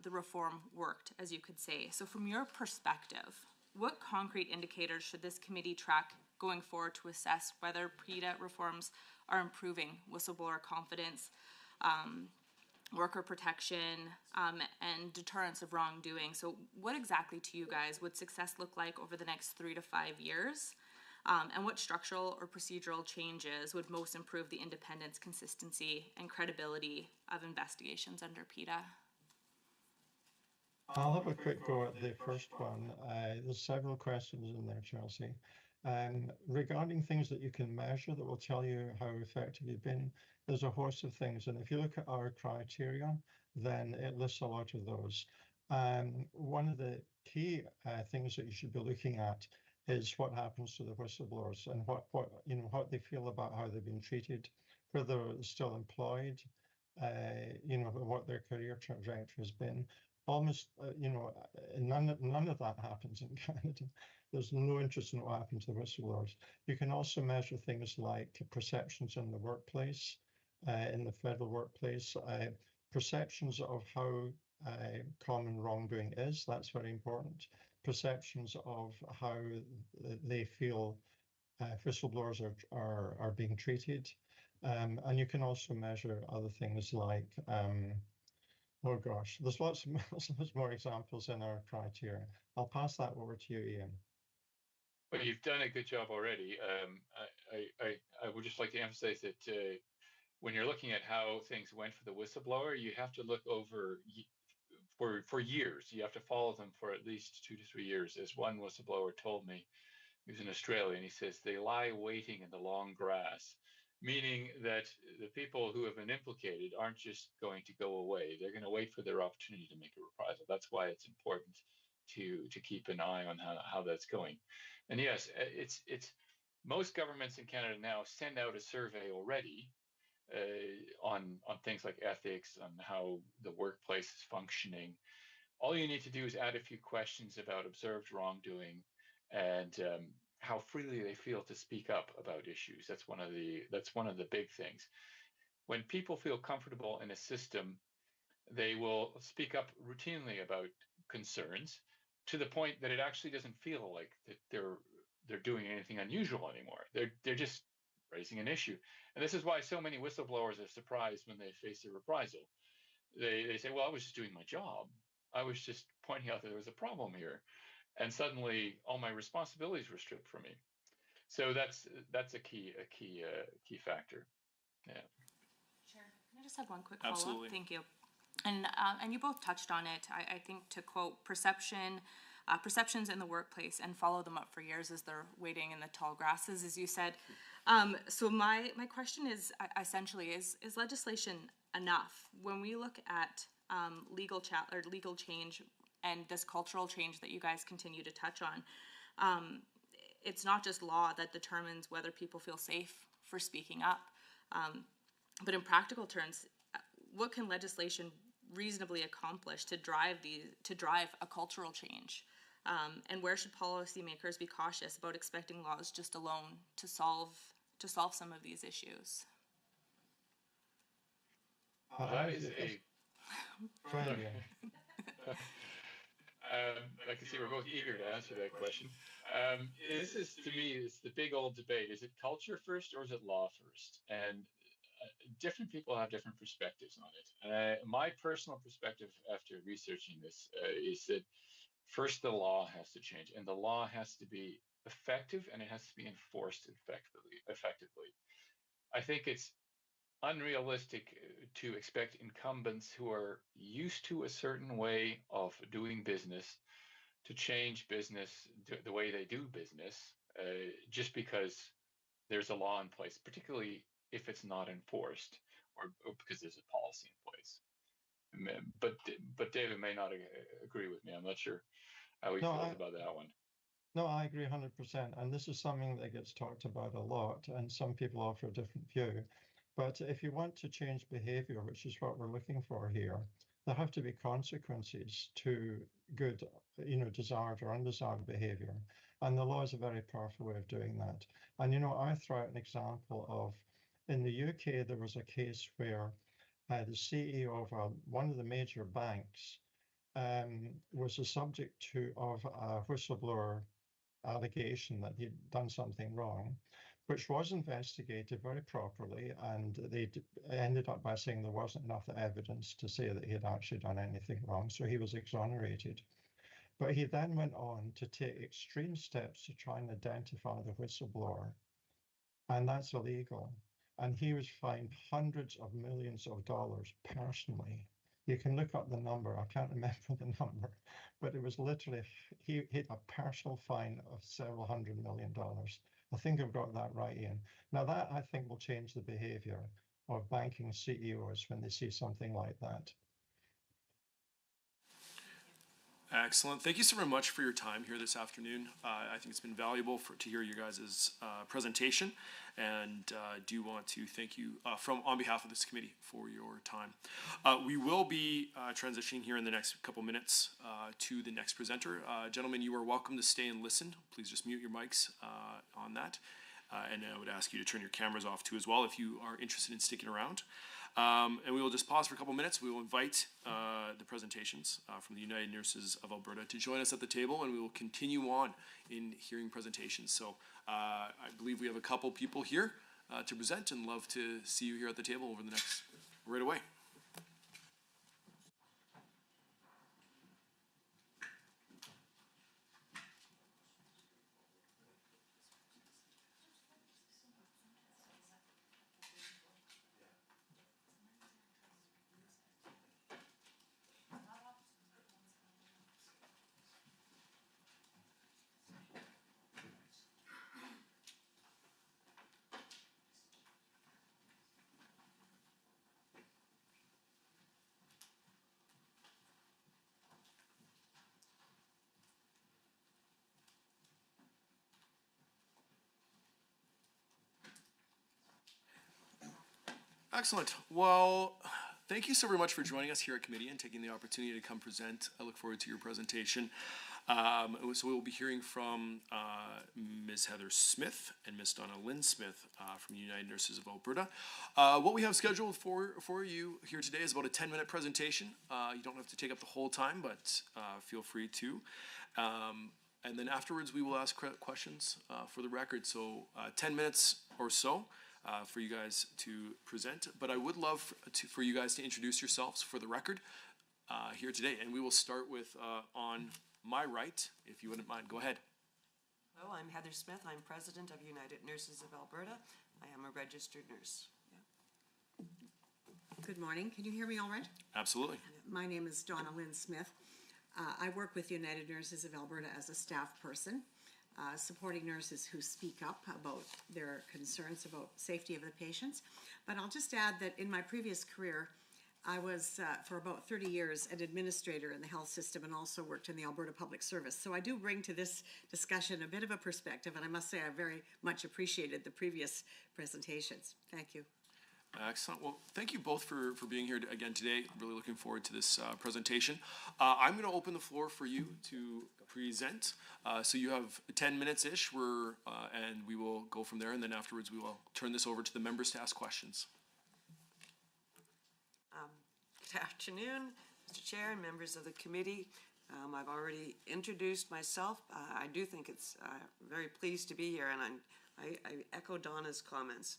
the reform worked, as you could say. So from your perspective, what concrete indicators should this committee track going forward to assess whether PETA reforms are improving whistleblower confidence, worker protection, and deterrence of wrongdoing? So what exactly to you guys would success look like over the next 3 to 5 years? And what structural or procedural changes would most improve the independence, consistency, and credibility of investigations under PETA? I'll have a quick go at the first one. There's several questions in there, Chelsea. Regarding things that you can measure that will tell you how effective you've been, there's a host of things. And if you look at our criteria, then it lists a lot of those. One of the key things that you should be looking at is what happens to the whistleblowers and what they feel about how they've been treated, whether they're still employed, what their career trajectory has been. Almost, none of that happens in Canada. There's no interest in what happens to the whistleblowers. You can also measure things like perceptions in the workplace, in the federal workplace, perceptions of how common wrongdoing is. That's very important. Perceptions of how they feel whistleblowers are being treated. And you can also measure other things like oh gosh, there's lots more examples in our criteria. I'll pass that over to you, Ian. Well, you've done a good job already. I would just like to emphasize that when you're looking at how things went for the whistleblower, you have to look over for years. You have to follow them for at least 2 to 3 years. As one whistleblower told me, he was in Australia, and he says they lie waiting in the long grass, meaning that the people who have been implicated aren't just going to go away. They're going to wait for their opportunity to make a reprisal. That's why it's important to keep an eye on how that's going. And yes, it's most governments in Canada now send out a survey already on things like ethics, on how the workplace is functioning. All you need to do is add a few questions about observed wrongdoing and how freely they feel to speak up about issues. That's one of the big things. When people feel comfortable in a system, they will speak up routinely about concerns to the point that it actually doesn't feel like that they're doing anything unusual anymore. They're just raising an issue. And this is why so many whistleblowers are surprised when they face a reprisal. They say, well, I was just doing my job. I was just pointing out that there was a problem here. And suddenly all my responsibilities were stripped from me. So that's a key factor. Yeah. Chair, can I just have one quick follow-up? Absolutely. Thank you. And you both touched on it. I think to quote perceptions in the workplace and follow them up for years as they're waiting in the tall grasses, as you said. So my question is essentially is legislation enough when we look at legal change and this cultural change that you guys continue to touch on? It's not just law that determines whether people feel safe for speaking up, but in practical terms, what can legislation reasonably accomplish to drive a cultural change? And where should policymakers be cautious about expecting laws just alone to solve some of these issues? That is a. I can see we're both eager to answer that question. This is, to me, it's the big old debate. Is it culture first or is it law first? And different people have different perspectives on it. My personal perspective after researching this is that first the law has to change, and the law has to be effective, and it has to be enforced effectively. I think it's unrealistic to expect incumbents who are used to a certain way of doing business to change business, the way they do business, just because there's a law in place, particularly if it's not enforced or because there's a policy in place. But David may not agree with me. I'm not sure how he feels about that one. No, I agree 100%. And this is something that gets talked about a lot, and some people offer a different view. But if you want to change behavior, which is what we're looking for here, there have to be consequences to good, desired or undesired behavior. And the law is a very powerful way of doing that. And, I throw out an example of, in the UK, there was a case where the CEO of one of the major banks was the subject of a whistleblower allegation that he'd done something wrong, which was investigated very properly, and they ended up by saying there wasn't enough evidence to say that he had actually done anything wrong, so he was exonerated. But he then went on to take extreme steps to try and identify the whistleblower, and that's illegal. And he was fined hundreds of millions of dollars personally. You can look up the number. I can't remember the number, but it was literally, he hit a personal fine of several $100 million. I think I've got that right, Ian. Now that, I think, will change the behavior of banking CEOs when they see something like that. Excellent. Thank you so very much for your time here this afternoon. I think it's been valuable to hear your guys' presentation, and do want to thank you on behalf of this committee for your time. We will be transitioning here in the next couple minutes to the next presenter. Gentlemen, you are welcome to stay and listen. Please just mute your mics on that. And I would ask you to turn your cameras off too as well if you are interested in sticking around. And we will just pause for a couple minutes. We will invite the presentations from the United Nurses of Alberta to join us at the table, and we will continue on in hearing presentations. So I believe we have a couple people here to present, and love to see you here at the table over the next, right away. Excellent. Well, thank you so very much for joining us here at committee and taking the opportunity to come present. I look forward to your presentation. So we will be hearing from Ms. Heather Smith and Ms. Donna Lynn Smith from United Nurses of Alberta. What we have scheduled for you here today is about a 10-minute presentation. You don't have to take up the whole time, but feel free to. And then afterwards, we will ask questions for the record. So 10 minutes or so for you guys to present. But I would love for you guys to introduce yourselves for the record here today. And we will start with on my right, if you wouldn't mind. Go ahead. Hello, I'm Heather Smith. I'm president of United Nurses of Alberta. I am a registered nurse. Good morning. Can you hear me all right? Absolutely. My name is Donna Lynn Smith. I work with United Nurses of Alberta as a staff person, supporting nurses who speak up about their concerns about safety of the patients. But I'll just add that in my previous career, I was, for about 30 years, an administrator in the health system and also worked in the Alberta Public Service. So I do bring to this discussion a bit of a perspective, and I must say I very much appreciated the previous presentations. Thank you. Excellent. Well, thank you both for being here again today. Really looking forward to this presentation. I'm going to open the floor for you to present. So you have 10 minutes-ish, and we will go from there, and then afterwards we will turn this over to the members to ask questions. Good afternoon, Mr. Chair and members of the committee. I've already introduced myself. I do think it's very pleased to be here, and I echo Donna's comments.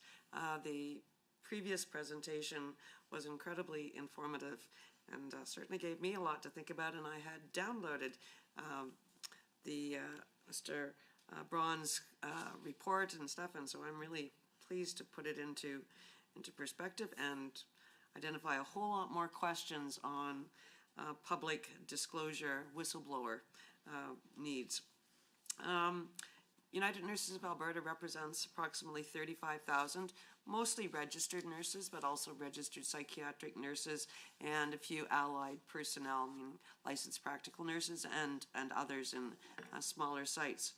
The previous presentation was incredibly informative and certainly gave me a lot to think about, and I had downloaded Mr. Braun's report and stuff, and so I'm really pleased to put it into perspective and identify a whole lot more questions on public disclosure, whistleblower needs. United Nurses of Alberta represents approximately 35,000, mostly registered nurses, but also registered psychiatric nurses and a few allied personnel, licensed practical nurses and others in smaller sites.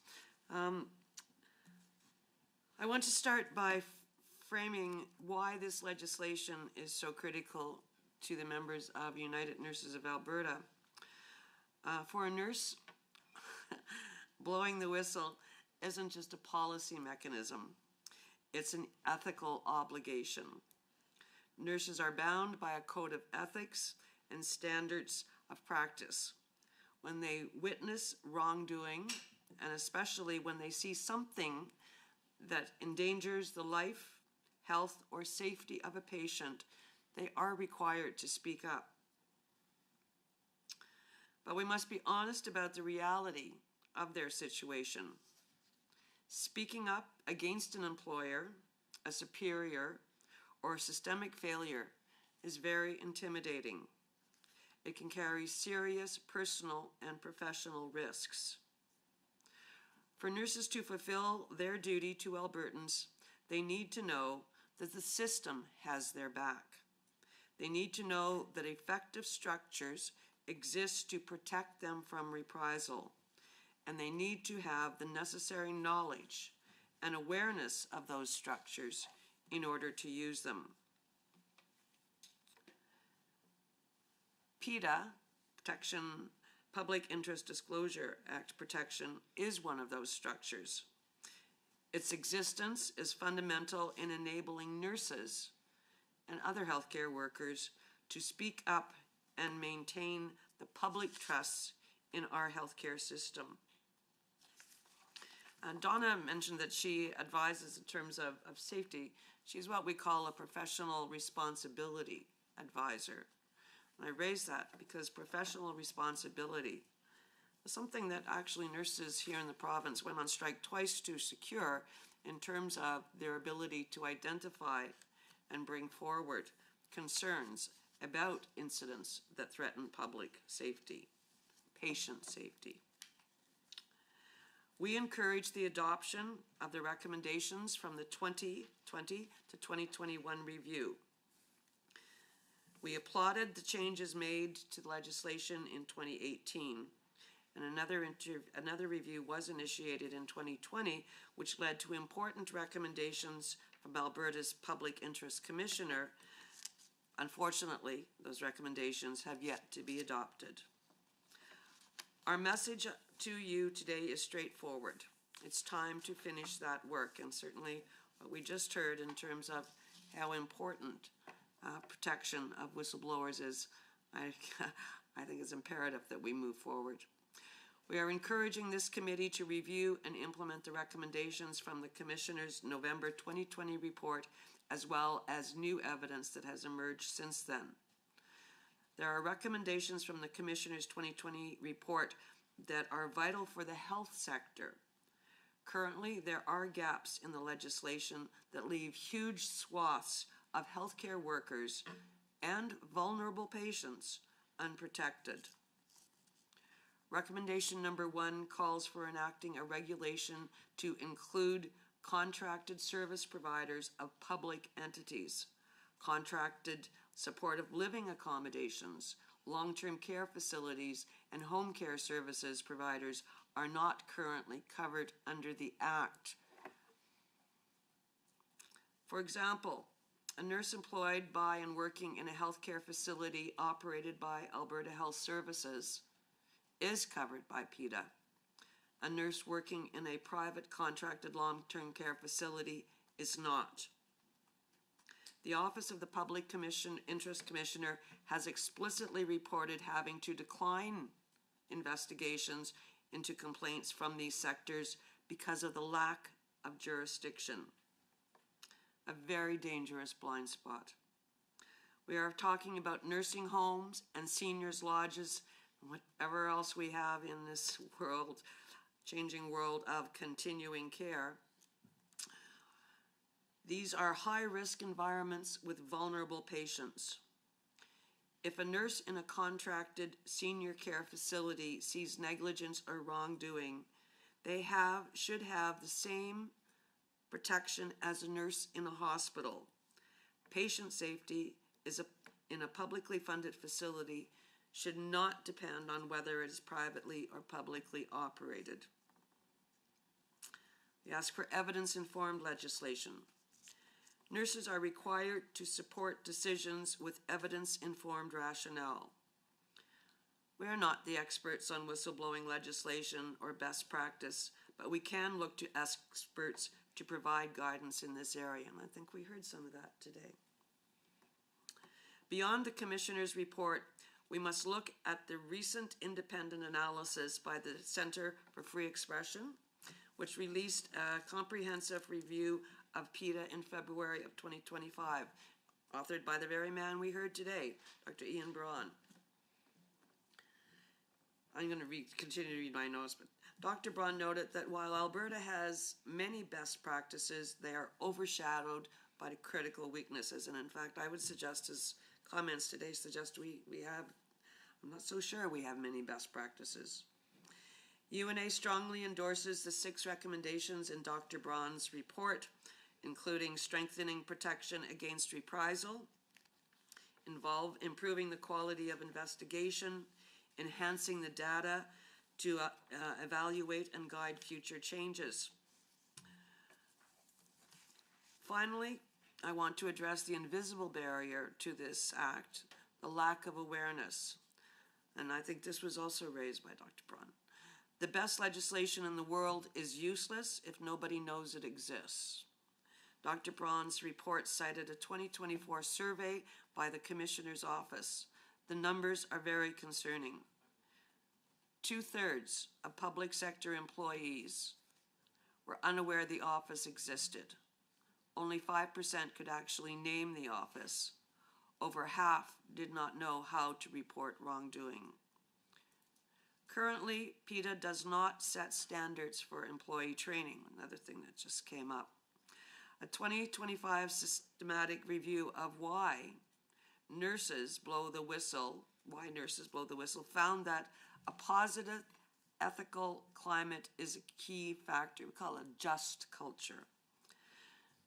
I want to start by framing why this legislation is so critical to the members of United Nurses of Alberta. For a nurse, blowing the whistle isn't just a policy mechanism, it's an ethical obligation. Nurses are bound by a code of ethics and standards of practice. When they witness wrongdoing, and especially when they see something that endangers the life, health, or safety of a patient, they are required to speak up. But we must be honest about the reality of their situation. Speaking up against an employer, a superior, or systemic failure is very intimidating. It can carry serious personal and professional risks. For nurses to fulfill their duty to Albertans, they need to know that the system has their back. They need to know that effective structures exist to protect them from reprisal, and they need to have the necessary knowledge and awareness of those structures in order to use them. PIDA, Public Interest Disclosure Act protection, is one of those structures. Its existence is fundamental in enabling nurses and other healthcare workers to speak up and maintain the public trust in our healthcare system. Donna mentioned that she advises in terms of safety. She's what we call a professional responsibility advisor. And I raise that because professional responsibility is something that actually nurses here in the province went on strike twice to secure in terms of their ability to identify and bring forward concerns about incidents that threaten public safety, patient safety. We encourage the adoption of the recommendations from the 2020 to 2021 review. We applauded the changes made to the legislation in 2018, and another review was initiated in 2020, which led to important recommendations from Alberta's Public Interest Commissioner Unfortunately, those recommendations have yet to be adopted. Our message to you today is straightforward. It's time to finish that work, and certainly what we just heard in terms of how important protection of whistleblowers is, I think it's imperative that we move forward. We are encouraging this committee to review and implement the recommendations from the Commissioner's November 2020 report, as well as new evidence that has emerged since then. There are recommendations from the Commissioner's 2020 report that are vital for the health sector. Currently, there are gaps in the legislation that leave huge swaths of healthcare workers and vulnerable patients unprotected. Recommendation number 1 calls for enacting a regulation to include contracted service providers of public entities, contracted supportive living accommodations, long-term care facilities, and home care services providers are not currently covered under the Act. For example, a nurse employed by and working in a healthcare facility operated by Alberta Health Services is covered by PETA. A nurse working in a private contracted long-term care facility is not. The Office of the Public Interest Commissioner has explicitly reported having to decline investigations into complaints from these sectors because of the lack of jurisdiction. A very dangerous blind spot. We are talking about nursing homes and seniors' lodges, whatever else we have in this world, changing world of continuing care. These are high-risk environments with vulnerable patients. If a nurse in a contracted senior care facility sees negligence or wrongdoing, they should have the same protection as a nurse in a hospital. Patient safety in a publicly funded facility should not depend on whether it is privately or publicly operated. We ask for evidence-informed legislation. Nurses are required to support decisions with evidence-informed rationale. We are not the experts on whistleblowing legislation or best practice, but we can look to experts to provide guidance in this area, and I think we heard some of that today. Beyond the Commissioner's report, we must look at the recent independent analysis by the Centre for Free Expression, which released a comprehensive review of PETA in February of 2025, authored by the very man we heard today, Dr. Ian Braun. I'm going to continue to read my notes, but Dr. Braun noted that while Alberta has many best practices, they are overshadowed by critical weaknesses. And in fact, I would suggest his comments today suggest we have, I'm not so sure we have many best practices. UNA strongly endorses the 6 recommendations in Dr. Braun's report, including strengthening protection against reprisal, improving the quality of investigation, enhancing the data to evaluate and guide future changes. Finally, I want to address the invisible barrier to this act, the lack of awareness. And I think this was also raised by Dr. Braun. The best legislation in the world is useless if nobody knows it exists. Dr. Braun's report cited a 2024 survey by the Commissioner's Office. The numbers are very concerning. 2/3 of public sector employees were unaware the office existed. Only 5% could actually name the office. Over half did not know how to report wrongdoing. Currently, PETA does not set standards for employee training, another thing that just came up. A 2025 systematic review of why nurses blow the whistle found that a positive ethical climate is a key factor. We call it just culture.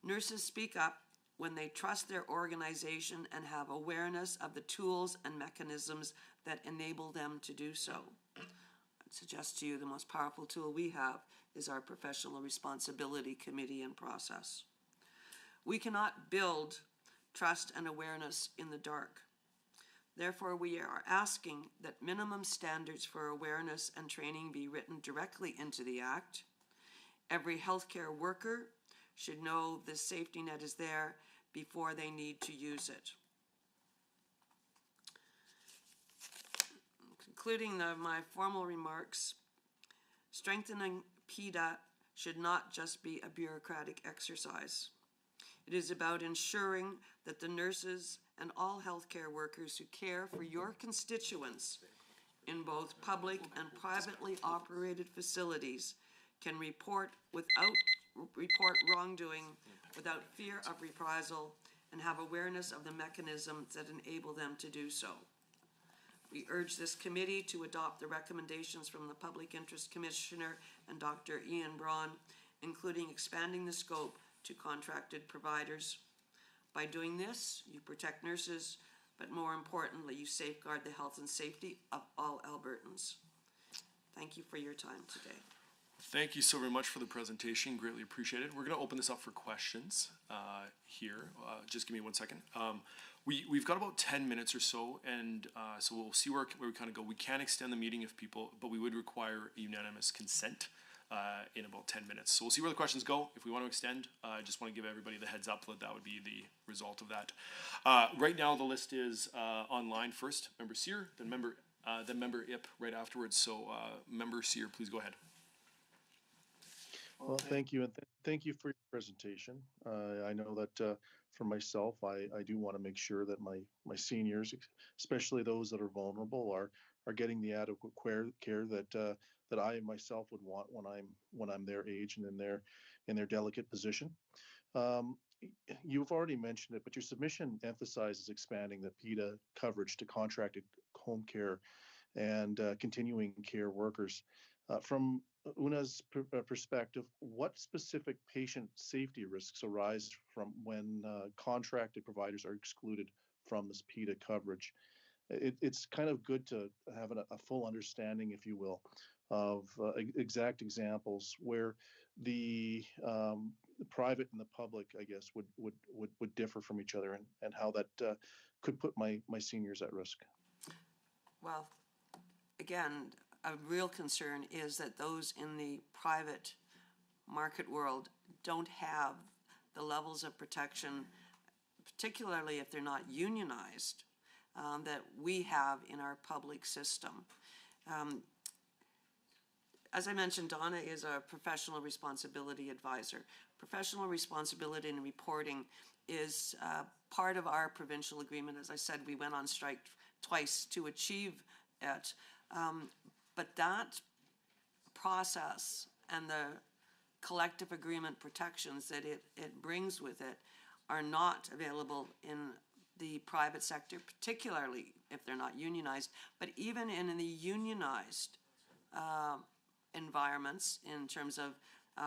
Nurses speak up when they trust their organization and have awareness of the tools and mechanisms that enable them to do so. I'd suggest to you the most powerful tool we have is our professional responsibility committee and process. We cannot build trust, and awareness in the dark. Therefore, we are asking that minimum standards for awareness and training be written directly into the Act. Every healthcare worker should know this safety net is there before they need to use it. Concluding my formal remarks, strengthening PDA should not just be a bureaucratic exercise. It is about ensuring that the nurses and all healthcare workers who care for your constituents in both public and privately operated facilities can report wrongdoing without fear of reprisal and have awareness of the mechanisms that enable them to do so. We urge this committee to adopt the recommendations from the Public Interest Commissioner and Dr. Ian Braun, including expanding the scope to contracted providers. By doing this, you protect nurses, but more importantly, you safeguard the health and safety of all Albertans. Thank you for your time today. Thank you so very much for the presentation. Greatly appreciated. We're going to open this up for questions here. Just give me 1 second. We've got about 10 minutes or so, and so we'll see where we kind of go. We can extend the meeting if people, but we would require unanimous consent in about 10 minutes. So we'll see where the questions go. If we want to extend, I just want to give everybody the heads up that would be the result of that. Right now, the list is online first. Member Sear, then Member Ip right afterwards. So Member Sear, please go ahead. Well, thank you, and thank you for your presentation. I know that for myself, I do want to make sure that my seniors, especially those that are vulnerable, are getting the adequate care that I myself would want when I'm their age and in their delicate position. You've already mentioned it, but your submission emphasizes expanding the PDA coverage to contracted home care and continuing care workers. From UNA's perspective, what specific patient safety risks arise from when contracted providers are excluded from this PDA coverage? It's kind of good to have a full understanding, if you will, of exact examples where the private and the public, I guess, would differ from each other, and how that could put my seniors at risk. Well, again, a real concern is that those in the private market world don't have the levels of protection, particularly if they're not unionized, that we have in our public system. As I mentioned, Donna is a professional responsibility advisor. Professional responsibility and reporting is part of our provincial agreement. As I said, we went on strike twice to achieve it. But that process and the collective agreement protections that it brings with it are not available in the private sector, particularly if they're not unionized. But even in the unionized environments, in terms of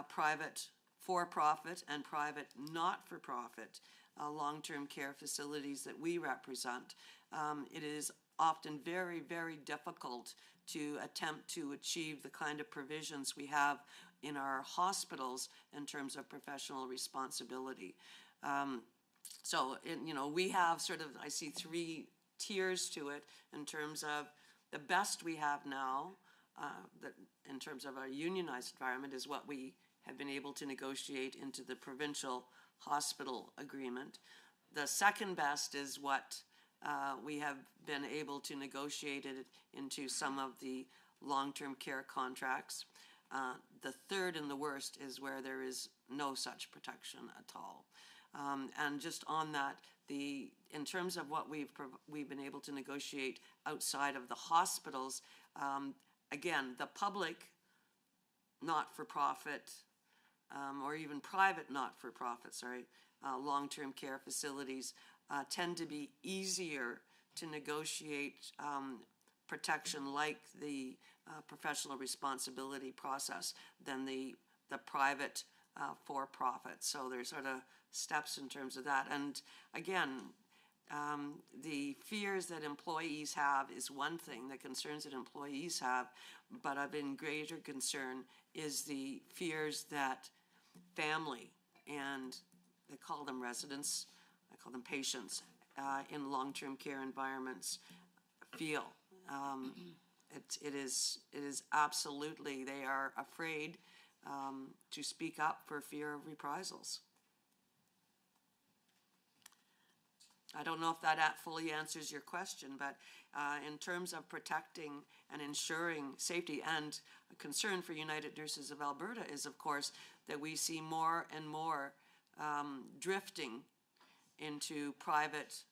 private for-profit and private not-for-profit long-term care facilities that we represent, it is often very, very difficult to attempt to achieve the kind of provisions we have in our hospitals in terms of professional responsibility. We have sort of, I see 3 tiers to it in terms of the best we have now, that in terms of our unionized environment, is what we have been able to negotiate into the provincial hospital agreement. The second best is what we have been able to negotiate it into some of the long-term care contracts. The third and the worst is where there is no such protection at all. And just on that, in terms of what we've been able to negotiate outside of the hospitals, again, the public not-for-profit or even private not-for-profit, long-term care facilities tend to be easier to negotiate protection like the professional responsibility process than the private for-profit. So there's sort of steps in terms of that. And again, the fears that employees have is one thing, the concerns that employees have, but of in greater concern is the fears that family, and they call them residents, I call them patients, in long-term care environments feel. It is absolutely, they are afraid to speak up for fear of reprisals. I don't know if that fully answers your question, but in terms of protecting and ensuring safety, and a concern for United Nurses of Alberta is, of course, that we see more and more drifting into private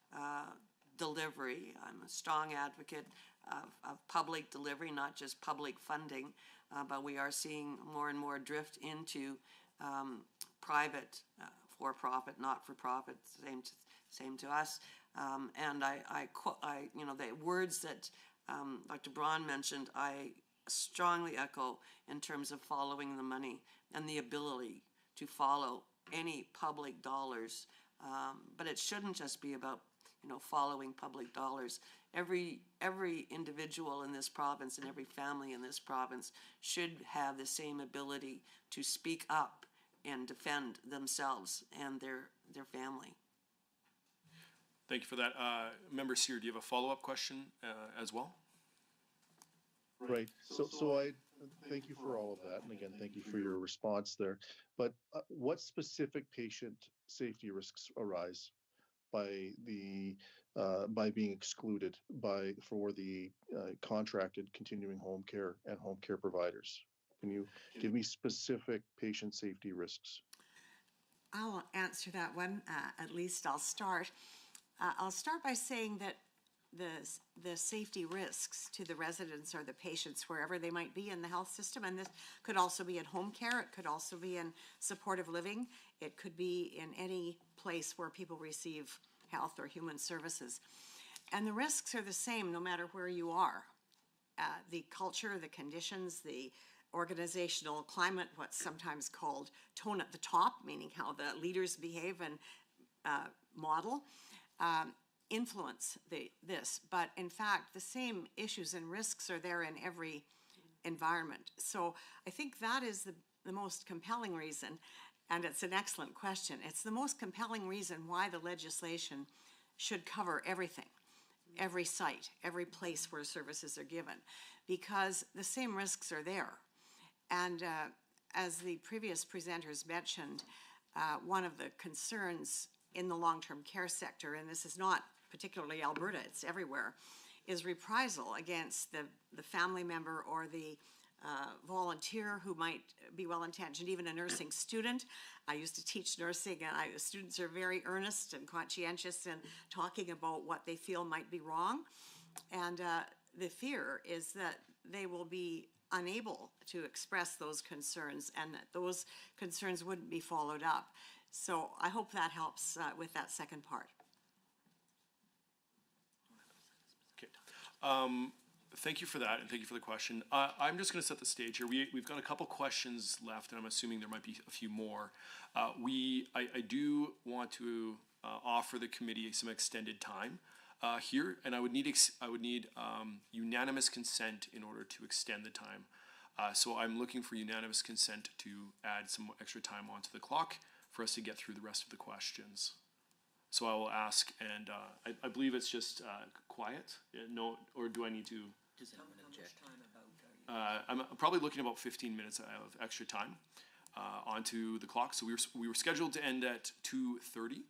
delivery. I'm a strong advocate of public delivery, not just public funding, but we are seeing more and more drift into private, for-profit, not-for-profit, same to us. And I you know, the words that Dr. Braun mentioned, I strongly echo in terms of following the money and the ability to follow any public dollars. But it shouldn't just be about, you know, following public dollars. Every individual in this province and every family in this province should have the same ability to speak up and defend themselves and their family. Thank you for that. Member Sear, do you have a follow-up question as well? Right. So I thank you for all of that. And again, thank you for your response there. But what specific patient safety risks arise by being excluded for the contracted continuing home care and home care providers? Can you give me specific patient safety risks? I'll answer that one. At least I'll start. I'll start by saying that the safety risks to the residents or the patients, wherever they might be in the health system, and this could also be in home care, it could also be in supportive living, it could be in any place where people receive health or human services. And the risks are the same no matter where you are. The culture, the conditions, the organizational climate, what's sometimes called tone at the top, meaning how the leaders behave and model, influence this. But in fact, the same issues and risks are there in every environment. So I think that is the most compelling reason, and it's an excellent question. It's the most compelling reason why the legislation should cover everything, every site, every place where services are given, because the same risks are there. And as the previous presenters mentioned, one of the concerns in the long-term care sector, and this is not particularly Alberta, it's everywhere, is reprisal against the family member or the volunteer who might be well-intentioned, even a nursing student. I used to teach nursing, and the students are very earnest and conscientious in talking about what they feel might be wrong. And the fear is that they will be unable to express those concerns and that those concerns wouldn't be followed up. So I hope that helps with that second part. Okay. Thank you for that, and thank you for the question. I'm just going to set the stage here. We've got a couple questions left, and I'm assuming there might be a few more. I do want to offer the committee some extended time here, and I would need unanimous consent in order to extend the time. So I'm looking for unanimous consent to add some extra time onto the clock for us to get through the rest of the questions. So I will ask, and I believe it's just quiet. No, or do I need to? Does anyone object? I'm probably looking about 15 minutes of extra time onto the clock. So we were scheduled to end at 2:30,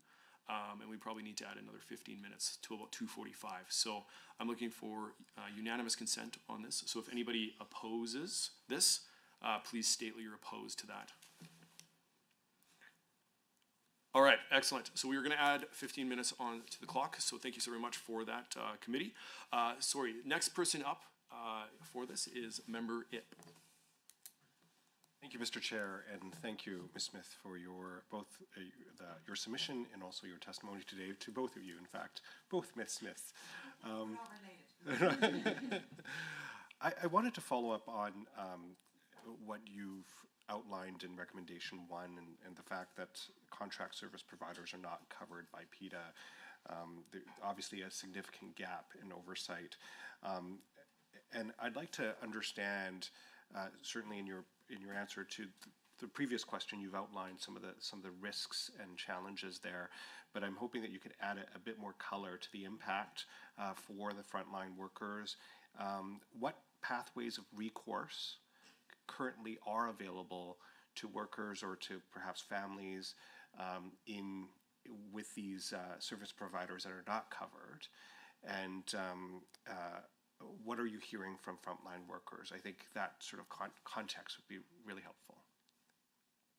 and we probably need to add another 15 minutes to about 2:45. So I'm looking for unanimous consent on this. So if anybody opposes this, please state that you're opposed to that. All right, excellent. So we are going to add 15 minutes on to the clock. So thank you so very much for that committee. Next person up for this is Member Ip. Thank you, Mr. Chair, and thank you, Ms. Smith, for your your submission and also your testimony today, to both of you, in fact, both Ms. Smiths. I wanted to follow up on what you've outlined in recommendation 1 and the fact that contract service providers are not covered by PETA. Obviously a significant gap in oversight. And I'd like to understand, certainly in your answer to the previous question, you've outlined some of the risks and challenges there, but I'm hoping that you could add a bit more color to the impact for the frontline workers. What pathways of recourse currently are available to workers or to perhaps families with these service providers that are not covered, and what are you hearing from frontline workers? I think that sort of context would be really helpful.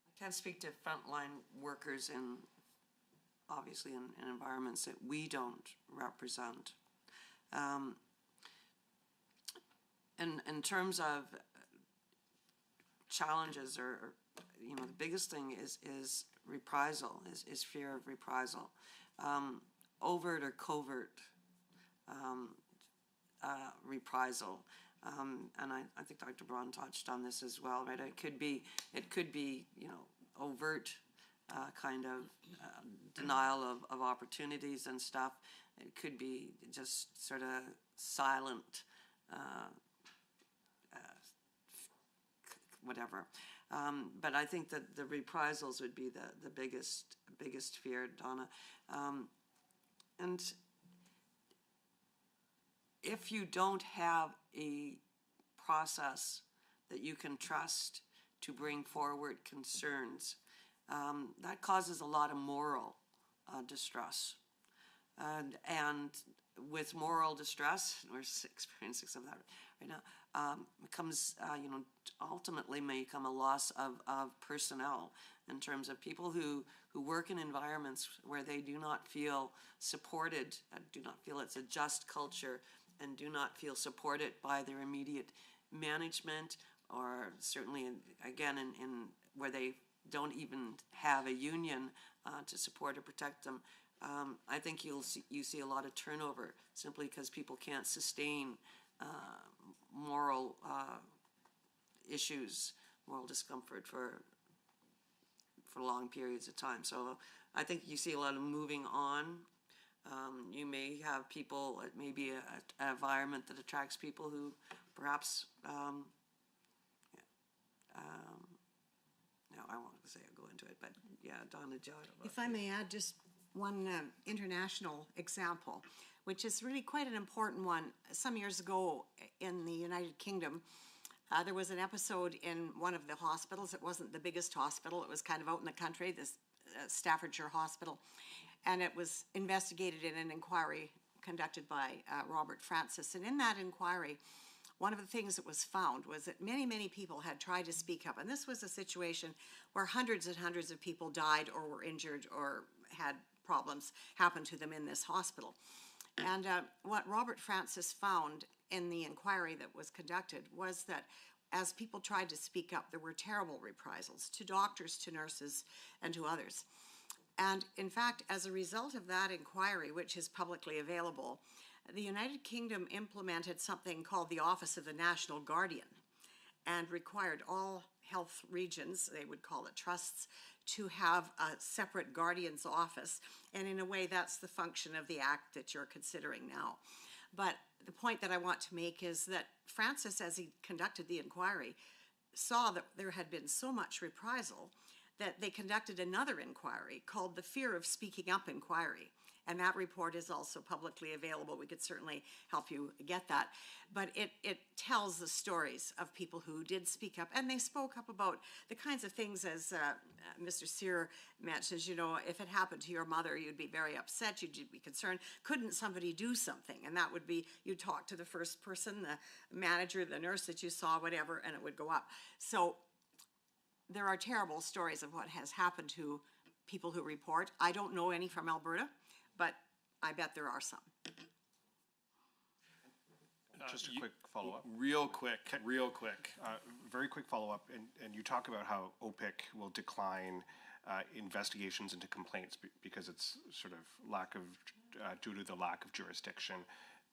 I can't speak to frontline workers obviously in environments that we don't represent. In terms of challenges, or the biggest thing is reprisal, is fear of reprisal, overt or covert reprisal. And I think Dr. Braun touched on this as well, right? It could be overt kind of denial of opportunities and stuff. It could be just sort of silent whatever. But I think that the reprisals would be the biggest fear, Donna. And if you don't have a process that you can trust to bring forward concerns, that causes a lot of moral distress. And with moral distress, we're experiencing some of that right now, becomes, ultimately may come a loss of personnel, in terms of people who work in environments where they do not feel supported, do not feel it's a just culture, and do not feel supported by their immediate management, or certainly in where they don't even have a union to support or protect them. I think you see a lot of turnover simply because people can't sustain moral issues, moral discomfort for long periods of time. So I think you see a lot of moving on. You may have people, it may be an environment that attracts people who perhaps, I won't say I'll go into it, but yeah, Donna, if I may add just one international example, which is really quite an important one. Some years ago in the United Kingdom, there was an episode in one of the hospitals. It wasn't the biggest hospital. It was kind of out in the country, this Staffordshire Hospital. And it was investigated in an inquiry conducted by Robert Francis. And in that inquiry, one of the things that was found was that many, many people had tried to speak up. And this was a situation where hundreds and hundreds of people died or were injured or had problems happen to them in this hospital. And what Robert Francis found in the inquiry that was conducted was that as people tried to speak up, there were terrible reprisals to doctors, to nurses, and to others. And in fact, as a result of that inquiry, which is publicly available, the United Kingdom implemented something called the Office of the National Guardian, and required all health regions, they would call it trusts, to have a separate guardian's office. And in a way, that's the function of the act that you're considering now. But the point that I want to make is that Francis, as he conducted the inquiry, saw that there had been so much reprisal that they conducted another inquiry called the Fear of Speaking Up Inquiry. And that report is also publicly available. We could certainly help you get that. But it tells the stories of people who did speak up, and they spoke up about the kinds of things, as Mr. Sear mentions, if it happened to your mother, you'd be very upset, you'd be concerned. Couldn't somebody do something? And that would be, you'd talk to the first person, the manager, the nurse that you saw, whatever, and it would go up. So there are terrible stories of what has happened to people who report. I don't know any from Alberta, but I bet there are some. Just a quick follow-up. Real quick. Very quick follow-up, and you talk about how OPIC will decline investigations into complaints because it's sort of due to the lack of jurisdiction.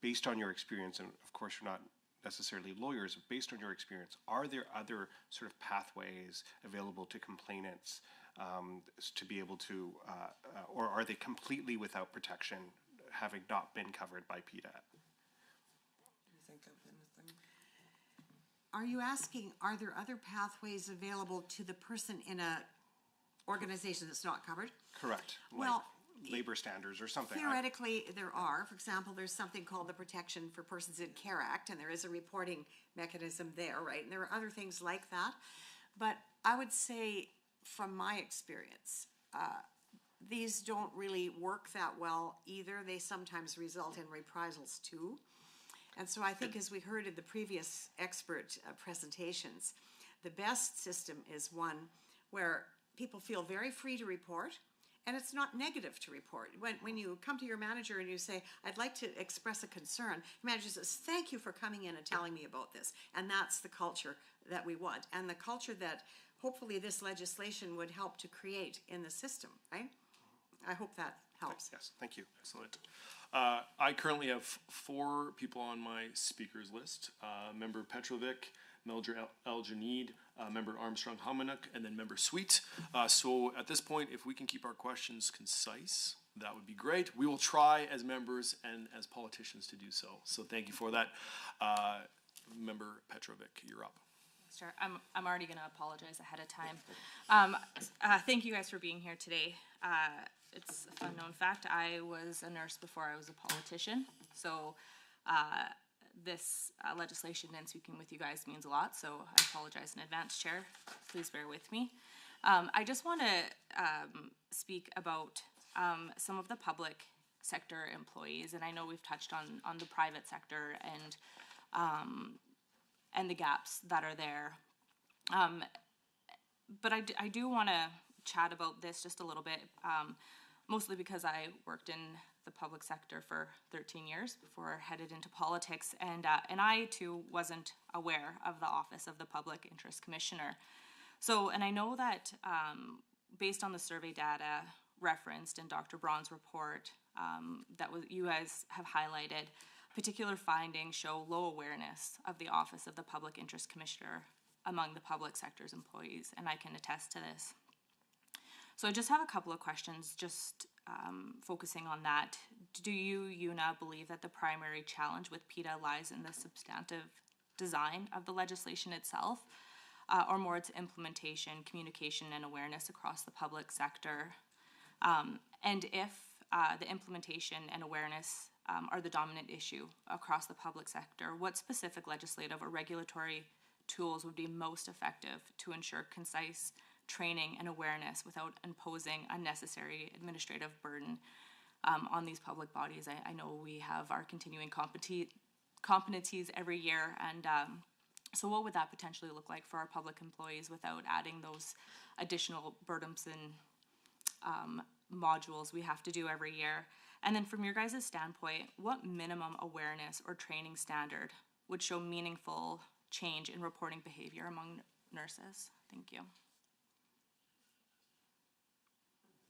Based on your experience, and of course you're not necessarily lawyers, but based on your experience, are there other sort of pathways available to complainants to be able to, or are they completely without protection, having not been covered by PDAT? Can you think of anything? are you asking, are there other pathways available to the person in a organization that's not covered? Correct. Well, like labor standards or something. Theoretically, there are. For example, there's something called the Protection for Persons in Care Act, and there is a reporting mechanism there, right? And there are other things like that. But I would say, from my experience, these don't really work that well either. They sometimes result in reprisals too. And so I think, as we heard in the previous expert presentations, the best system is one where people feel very free to report, and it's not negative to report. When you come to your manager and you say, I'd like to express a concern, the manager says, thank you for coming in and telling me about this. And that's the culture that we want, and the culture that hopefully this legislation would help to create in the system, right? I hope that helps. Yes, thank you. Excellent. I currently have 4 people on my speakers list. Member Petrovic, Melger El-Janeed, Member Armstrong Hamanuk, and then Member Sweet. So at this point, if we can keep our questions concise, that would be great. We will try as members and as politicians to do so. So thank you for that. Member Petrovic, you're up. Sure. I'm already going to apologize ahead of time. Thank you guys for being here today. It's a fun known fact. I was a nurse before I was a politician. So this legislation and speaking with you guys means a lot. So I apologize in advance, Chair. Please bear with me. I just want to speak about some of the public sector employees. And I know we've touched on the private sector and the gaps that are there. But I do want to chat about this just a little bit, mostly because I worked in the public sector for 13 years before I headed into politics, and I too wasn't aware of the Office of the Public Interest Commissioner. So, and I know that based on the survey data referenced in Dr. Braun's report that you guys have highlighted, particular findings show low awareness of the Office of the Public Interest Commissioner among the public sector's employees, and I can attest to this. So I just have a couple of questions, just focusing on that. Do you, Una, believe that the primary challenge with PETA lies in the substantive design of the legislation itself, or more its implementation, communication, and awareness across the public sector? And if the implementation and awareness are the dominant issue across the public sector, what specific legislative or regulatory tools would be most effective to ensure concise training and awareness without imposing unnecessary administrative burden on these public bodies? I know we have our continuing competencies every year, and so what would that potentially look like for our public employees without adding those additional burdensome modules we have to do every year? And then from your guys' standpoint, what minimum awareness or training standard would show meaningful change in reporting behavior among nurses? Thank you.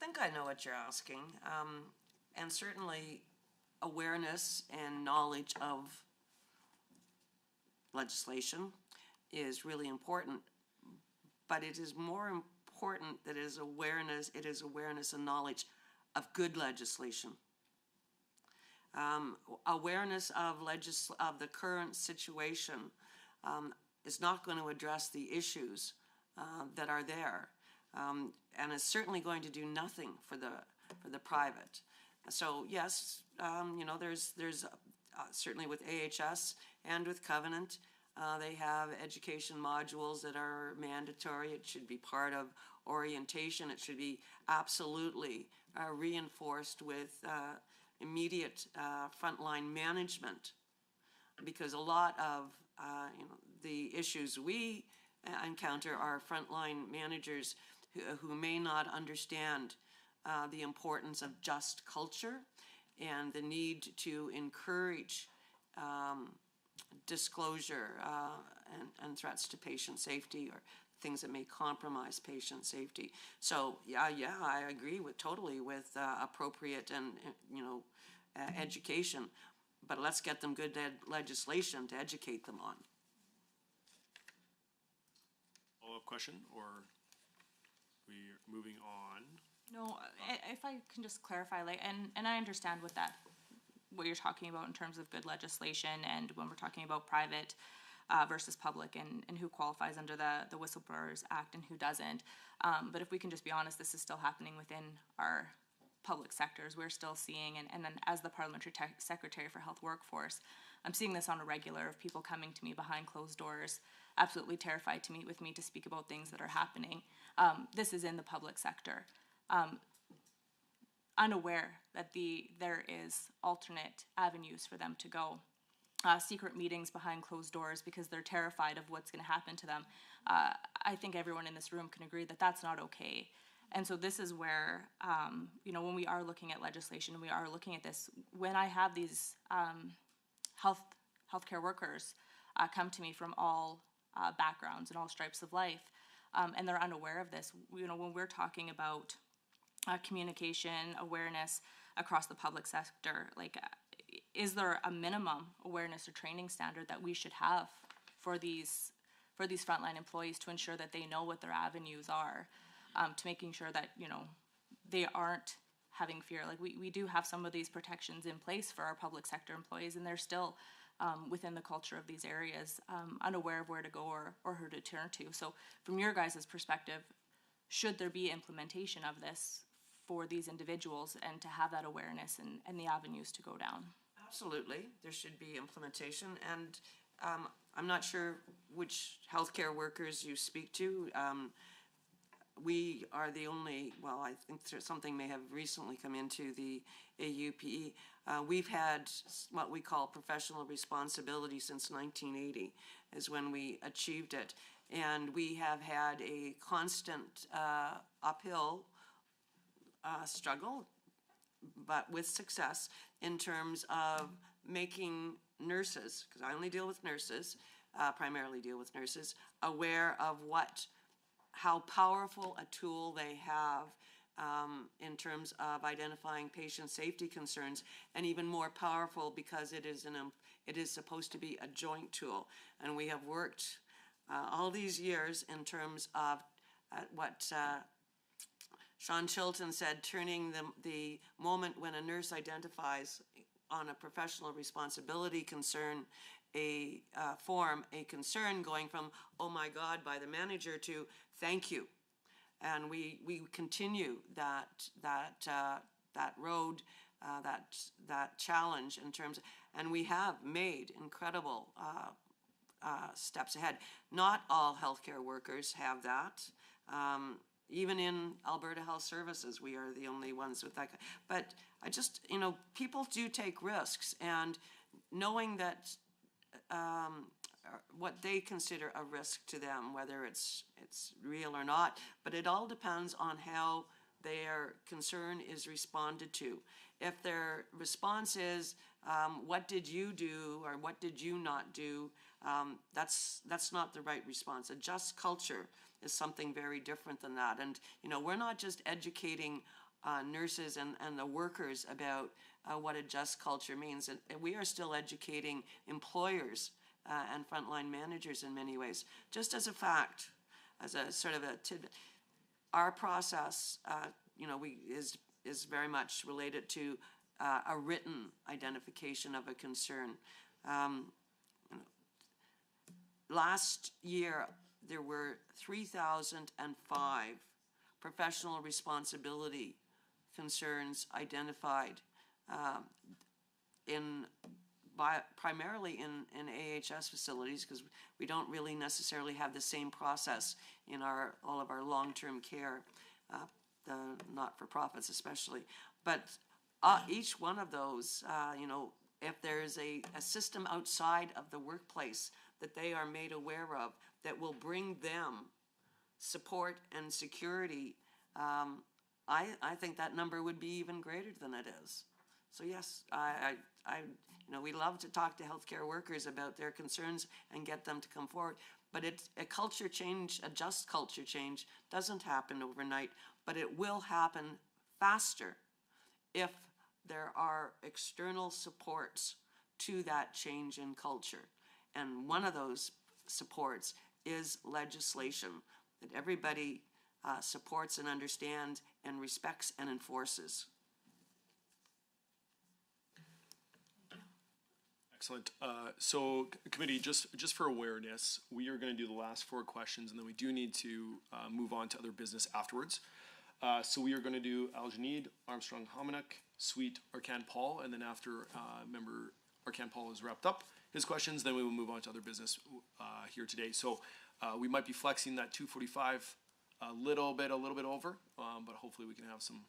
I think I know what you're asking. And certainly awareness and knowledge of legislation is really important, but it is more important that it is awareness and knowledge of good legislation. Awareness of the current situation is not going to address the issues that are there, and is certainly going to do nothing for the private. So yes, there's certainly with AHS and with Covenant, they have education modules that are mandatory. It should be part of orientation. It should be absolutely reinforced with immediate frontline management, because a lot of the issues we encounter are frontline managers who may not understand the importance of just culture and the need to encourage disclosure and threats to patient safety or things that may compromise patient safety. So yeah, I agree totally with appropriate and education, but let's get them good legislation to educate them on. Follow-up question, or we're moving on? No, if I can just clarify, and I understand what you're talking about in terms of good legislation, and when we're talking about private versus public, and who qualifies under the Whistleblowers Act and who doesn't. But if we can just be honest, this is still happening within our public sectors. We're still seeing, and then as the Parliamentary Secretary for Health Workforce, I'm seeing this on a regular of people coming to me behind closed doors, absolutely terrified to meet with me to speak about things that are happening. This is in the public sector. Unaware that there is alternate avenues for them to go. Secret meetings behind closed doors because they're terrified of what's going to happen to them. I think everyone in this room can agree that that's not okay. And so this is where, when we are looking at legislation, we are looking at this, when I have these healthcare workers come to me from all backgrounds and all stripes of life, and they're unaware of this, when we're talking about communication, awareness across the public sector, is there a minimum awareness or training standard that we should have for these frontline employees to ensure that they know what their avenues are, to making sure that they aren't having fear? We do have some of these protections in place for our public sector employees, and they're still within the culture of these areas, unaware of where to go or who to turn to. So from your guys' perspective, should there be implementation of this for these individuals and to have that awareness and the avenues to go down? Absolutely, there should be implementation, and I'm not sure which healthcare workers you speak to. We are the only, well, I think something may have recently come into the AUPE. We've had what we call professional responsibility since 1980 is when we achieved it. And we have had a constant uphill struggle, but with success in terms of making nurses, because I only deal with nurses, primarily deal with nurses, aware of how powerful a tool they have in terms of identifying patient safety concerns, and even more powerful because it is supposed to be a joint tool. And we have worked all these years in terms of what Sean Chilton said, turning the moment when a nurse identifies on a professional responsibility concern a concern, going from, oh my God, by the manager to thank you. And we continue that road, that challenge in terms, and we have made incredible steps ahead. Not all healthcare workers have that. Even in Alberta Health Services, we are the only ones with that. But I just, people do take risks, and knowing that what they consider a risk to them, whether it's real or not, but it all depends on how their concern is responded to. If their response is, what did you do or what did you not do, that's not the right response. A just culture is something very different than that. And we're not just educating nurses and the workers about what a just culture means. And we are still educating employers and frontline managers in many ways. Just as a fact, as a sort of a tidbit, our process, is very much related to a written identification of a concern. Last year, there were 3,005 professional responsibility concerns identified primarily in AHS facilities, because we don't really necessarily have the same process in all of our long-term care, the not-for-profits especially. But each one of those, if there's a system outside of the workplace that they are made aware of that will bring them support and security, I think that number would be even greater than it is. So yes, we love to talk to healthcare workers about their concerns and get them to come forward. But a culture change, a just culture change, doesn't happen overnight, but it will happen faster if there are external supports to that change in culture. And one of those supports is legislation that everybody supports and understands and respects and enforces. Excellent. So, committee, just for awareness, we are going to do the last 4 questions, and then we do need to move on to other business afterwards. So we are going to do Aljanid, Armstrong Hominick, Sweet, Arcan Paul, and then after member Arcan Paul is wrapped up his questions, then we will move on to other business here today. So we might be flexing that 2:45 a little bit over, but hopefully we can have some.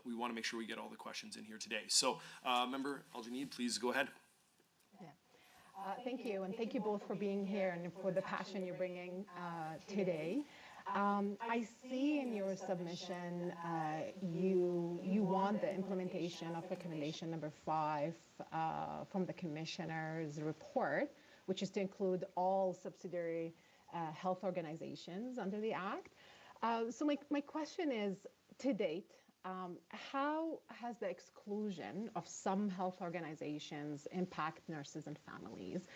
We want to make sure we get all the questions in here today. So, member Aljanid, please go ahead. Thank you, and thank you both for being here and for the passion you're bringing today. I see in your submission you want the implementation of recommendation number 5 from the commissioner's report, which is to include all subsidiary health organizations under the Act. So my question is, to date, how has the exclusion of some health organizations impact nurses and families?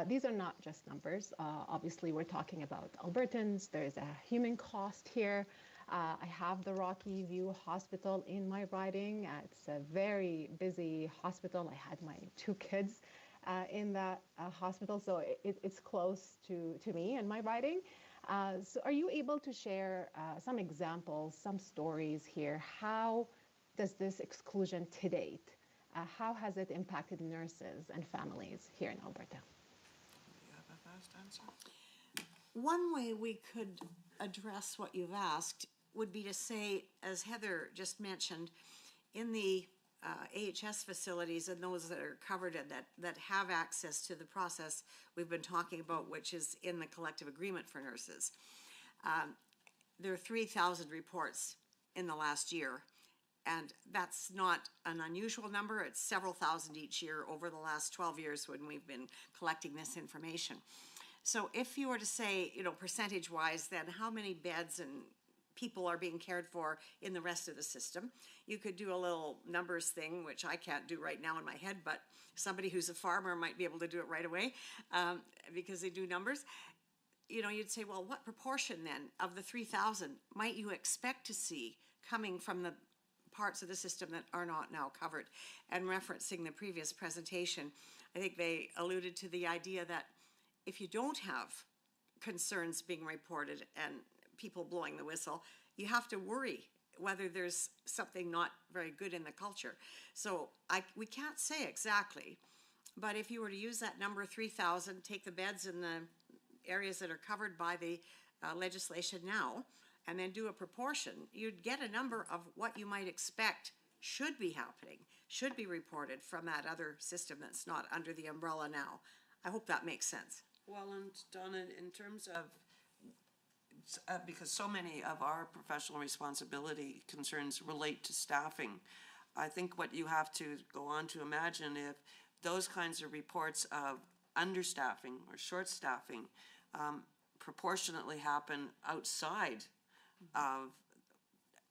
These are not just numbers. Obviously, we're talking about Albertans. There's a human cost here. I have the Rocky View Hospital in my riding. It's a very busy hospital. I had my 2 kids in that hospital, so it's close to me and my riding. So are you able to share some examples, some stories here? How does this exclusion to date, how has it impacted nurses and families here in Alberta? You have a fast answer? One way we could address what you've asked would be to say, as Heather just mentioned, in the AHS facilities and those that are covered and that have access to the process we've been talking about, which is in the collective agreement for nurses. There are 3,000 reports in the last year, and that's not an unusual number. It's several thousand each year over the last 12 years when we've been collecting this information. So if you were to say, percentage-wise, then how many beds and people are being cared for in the rest of the system. You could do a little numbers thing, which I can't do right now in my head, but somebody who's a farmer might be able to do it right away because they do numbers. You'd say, well, what proportion then of the 3,000 might you expect to see coming from the parts of the system that are not now covered? And referencing the previous presentation, I think they alluded to the idea that if you don't have concerns being reported and people blowing the whistle, you have to worry whether there's something not very good in the culture. So we can't say exactly, but if you were to use that number 3,000, take the beds in the areas that are covered by the legislation now, and then do a proportion, you'd get a number of what you might expect should be happening, should be reported from that other system that's not under the umbrella now. I hope that makes sense. Well, and Donna, in terms of because so many of our professional responsibility concerns relate to staffing, I think what you have to go on to imagine, if those kinds of reports of understaffing or short staffing proportionately happen outside of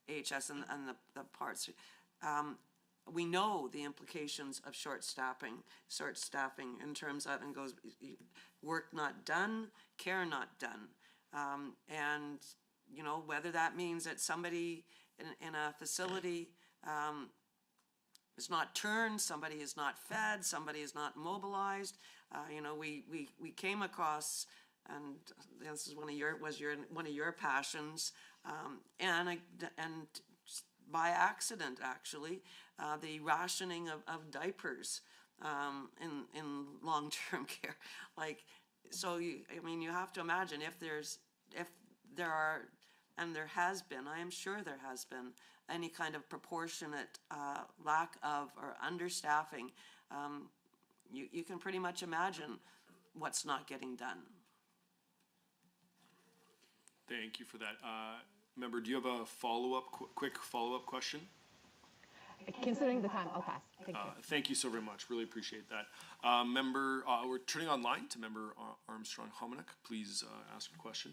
AHS and the parts, we know the implications of short staffing in terms of, and goes work not done, care not done. And whether that means that somebody in a facility is not turned, somebody is not fed, somebody is not mobilized. We came across, and this is one of your passions, and by accident actually, the rationing of diapers in long-term care, So you have to imagine if there are, and there has been, I am sure there has been, any kind of proportionate lack of or understaffing, you can pretty much imagine what's not getting done. Thank you for that. Member, do you have a quick follow-up question? Considering the time, I'll pass. Thank you. Thank you so very much. Really appreciate that. Member, we're turning online to Member Armstrong Hominick. Please ask your question.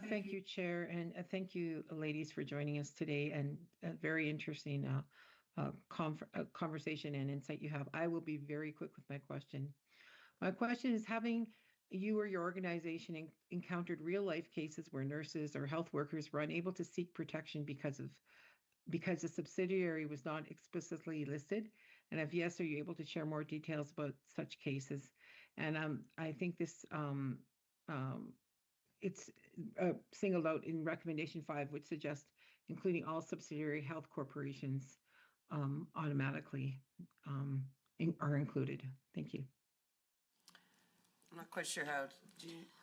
Thank you, Chair, and thank you, ladies, for joining us today, and a very interesting conversation and insight you have. I will be very quick with my question. My question is, having you or your organization encountered real-life cases where nurses or health workers were unable to seek protection because the subsidiary was not explicitly listed, And if yes, are you able to share more details about such cases? And I think this it's singled out in recommendation 5, which suggests including all subsidiary health corporations automatically are included. Thank you. I'm not quite sure how.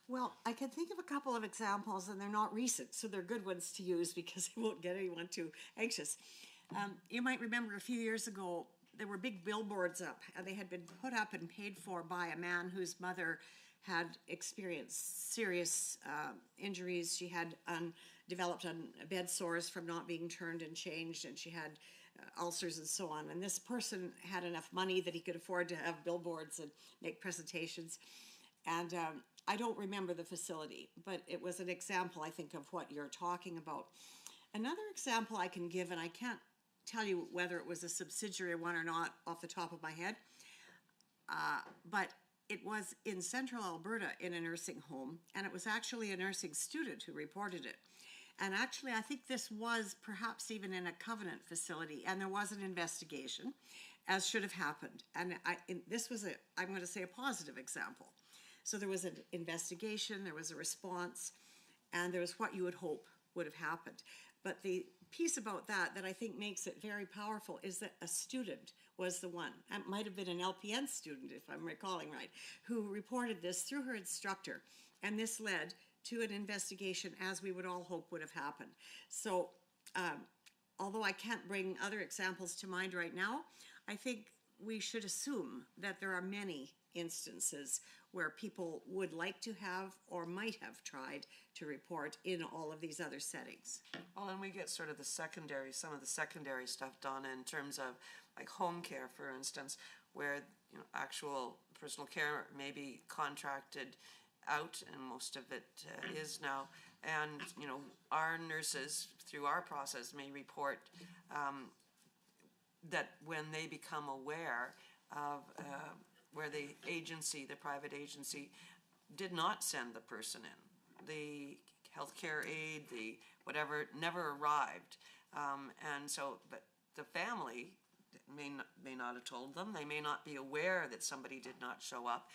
Well, I can think of a couple of examples, and they're not recent, so they're good ones to use because it won't get anyone too anxious. You might remember a few years ago, there were big billboards up, and they had been put up and paid for by a man whose mother had experienced serious injuries. She had developed bed sores from not being turned and changed, and she had ulcers and so on. And this person had enough money that he could afford to have billboards and make presentations. And I don't remember the facility, but it was an example, I think, of what you're talking about. Another example I can give, and I can't tell you whether it was a subsidiary one or not off the top of my head, but it was in central Alberta in a nursing home, and it was actually a nursing student who reported it. And actually, I think this was perhaps even in a Covenant facility, and there was an investigation, as should have happened. And this was I'm going to say, a positive example. So there was an investigation, there was a response, and there was what you would hope would have happened. But the piece about that I think makes it very powerful is that a student was the one, it might have been an LPN student if I'm recalling right, who reported this through her instructor, and this led to an investigation, as we would all hope would have happened. So although I can't bring other examples to mind right now, I think we should assume that there are many instances where people would like to have or might have tried to report in all of these other settings. Well, and we get sort of some of the secondary stuff done in terms of like home care, for instance, where actual personal care may be contracted out, and most of it is now. And our nurses, through our process, may report that when they become aware of where the private agency, did not send the person in, the healthcare aid, the whatever, never arrived, and so, but the family may not have told them. They may not be aware that somebody did not show up.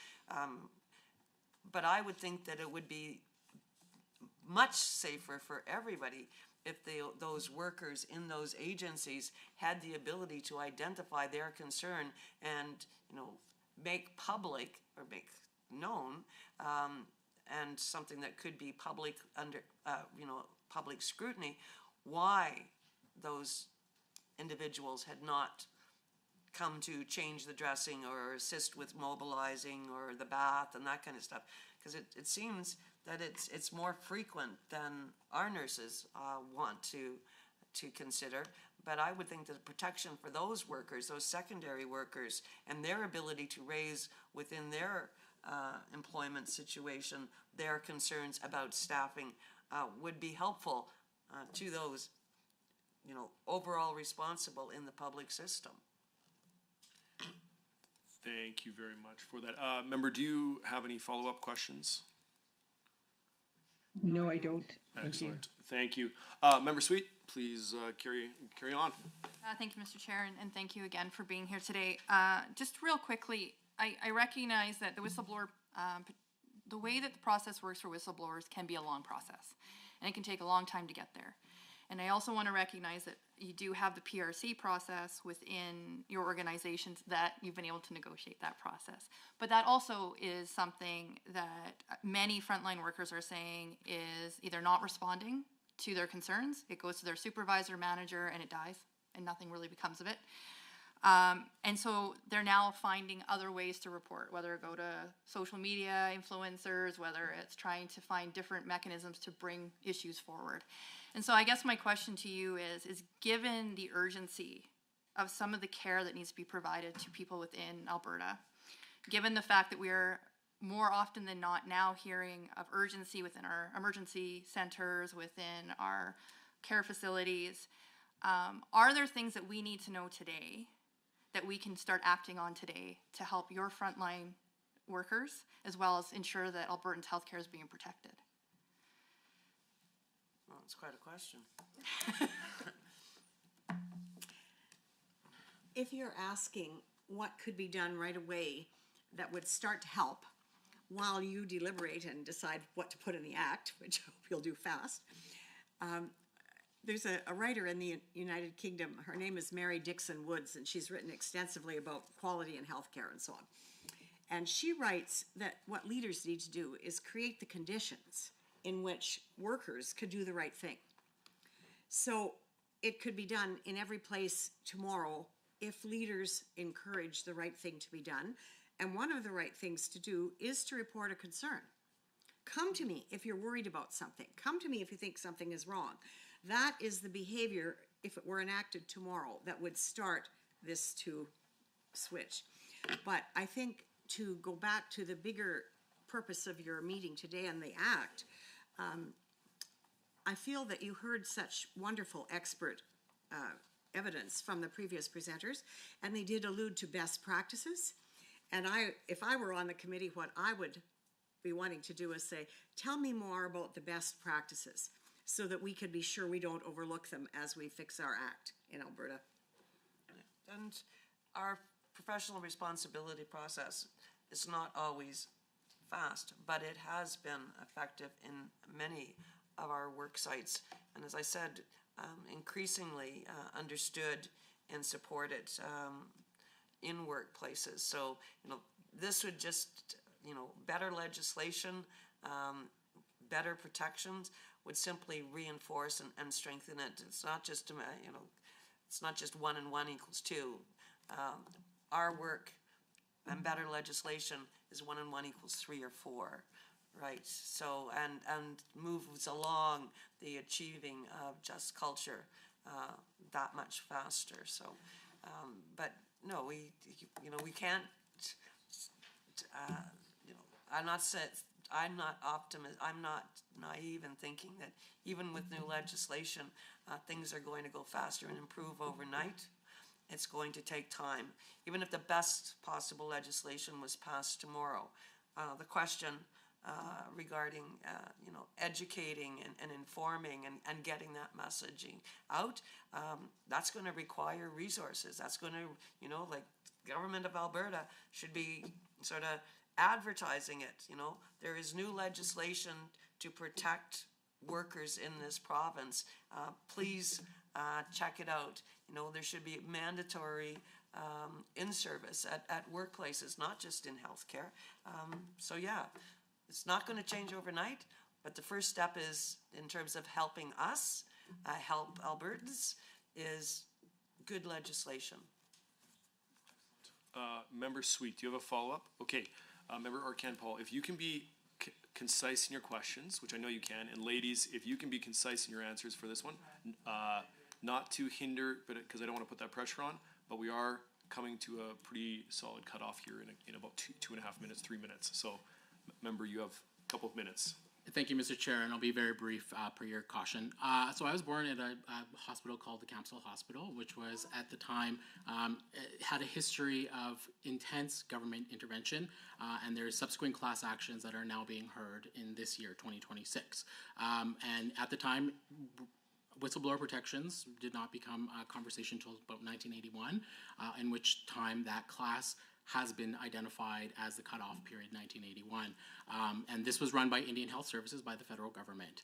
But I would think that it would be much safer for everybody if those workers in those agencies had the ability to identify their concern and make public or make known, and something that could be public under public scrutiny, why those individuals had not come to change the dressing or assist with mobilizing or the bath and that kind of stuff, because it seems that it's more frequent than our nurses want to consider. But I would think that the protection for those workers, those secondary workers, and their ability to raise within their employment situation their concerns about staffing would be helpful to those overall responsible in the public system. Thank you very much for that. Member, do you have any follow-up questions? No, I don't. Excellent. Thank you. Member Sweet, please carry on. Thank you, Mr. Chair, and thank you again for being here today. Just real quickly, I recognize that the whistleblower, the way that the process works for whistleblowers can be a long process, and it can take a long time to get there. And I also want to recognize that you do have the PRC process within your organizations, that you've been able to negotiate that process. But that also is something that many frontline workers are saying is either not responding to their concerns, it goes to their supervisor, manager, and it dies, and nothing really becomes of it. And so they're now finding other ways to report, whether it go to social media influencers, whether it's trying to find different mechanisms to bring issues forward. And so I guess my question to you is given the urgency of some of the care that needs to be provided to people within Alberta, given the fact that we are more often than not now hearing of urgency within our emergency centers, within our care facilities, are there things that we need to know today that we can start acting on today to help your frontline workers, as well as ensure that Albertans' healthcare is being protected? Well, it's quite a question. if you're asking what could be done right away that would start to help while you deliberate and decide what to put in the act, which I hope you'll do fast. There's a writer in the United Kingdom, her name is Mary Dixon Woods, and she's written extensively about quality in healthcare and so on. And she writes that what leaders need to do is create the conditions in which workers could do the right thing. So it could be done in every place tomorrow if leaders encourage the right thing to be done. And one of the right things to do is to report a concern. Come to me if you're worried about something. Come to me if you think something is wrong. That is the behavior, if it were enacted tomorrow, that would start this to switch. But I think to go back to the bigger purpose of your meeting today and the act, I feel that you heard such wonderful expert evidence from the previous presenters, and they did allude to best practices. And if I were on the committee, what I would be wanting to do is say, tell me more about the best practices so that we can be sure we don't overlook them as we fix our act in Alberta. And our professional responsibility process is not always fast, but it has been effective in many of our work sites. And as I said, increasingly understood and supported in workplaces. So, this would just, better legislation, better protections would simply reinforce and strengthen it. It's not just, it's not just 1 and 1 equals 2. Our work and better legislation is 1 and 1 equals 3 or 4, right? So, and moves along the achieving of just culture that much faster. So, but no, we can't, I'm not naive in thinking that even with new legislation, things are going to go faster and improve overnight. It's going to take time. Even if the best possible legislation was passed tomorrow, the question regarding, educating and informing and getting that messaging out, that's going to require resources. That's going to, like government of Alberta should be sort of advertising it. There is new legislation to protect workers in this province. Please check it out. There should be mandatory in-service at workplaces, not just in healthcare. So yeah, it's not going to change overnight, but the first step is, in terms of helping us, help Albertans, is good legislation. Member Sweet, do you have a follow-up? Okay, Member Arcand Paul, if you can be concise in your questions, which I know you can, and ladies, if you can be concise in your answers for this one, not to hinder, but because I don't want to put that pressure on, but we are coming to a pretty solid cutoff here in about 2.5 minutes, 3 minutes. So, member, you have a couple of minutes. Thank you, Mr. Chair, and I'll be very brief per your caution. So I was born at a hospital called the Capsule Hospital, which was at the time had a history of intense government intervention, and there's subsequent class actions that are now being heard in this year, 2026. And at the time, whistleblower protections did not become a conversation until about 1981, in which time that class has been identified as the cutoff period, 1981. And this was run by Indian Health Services by the federal government.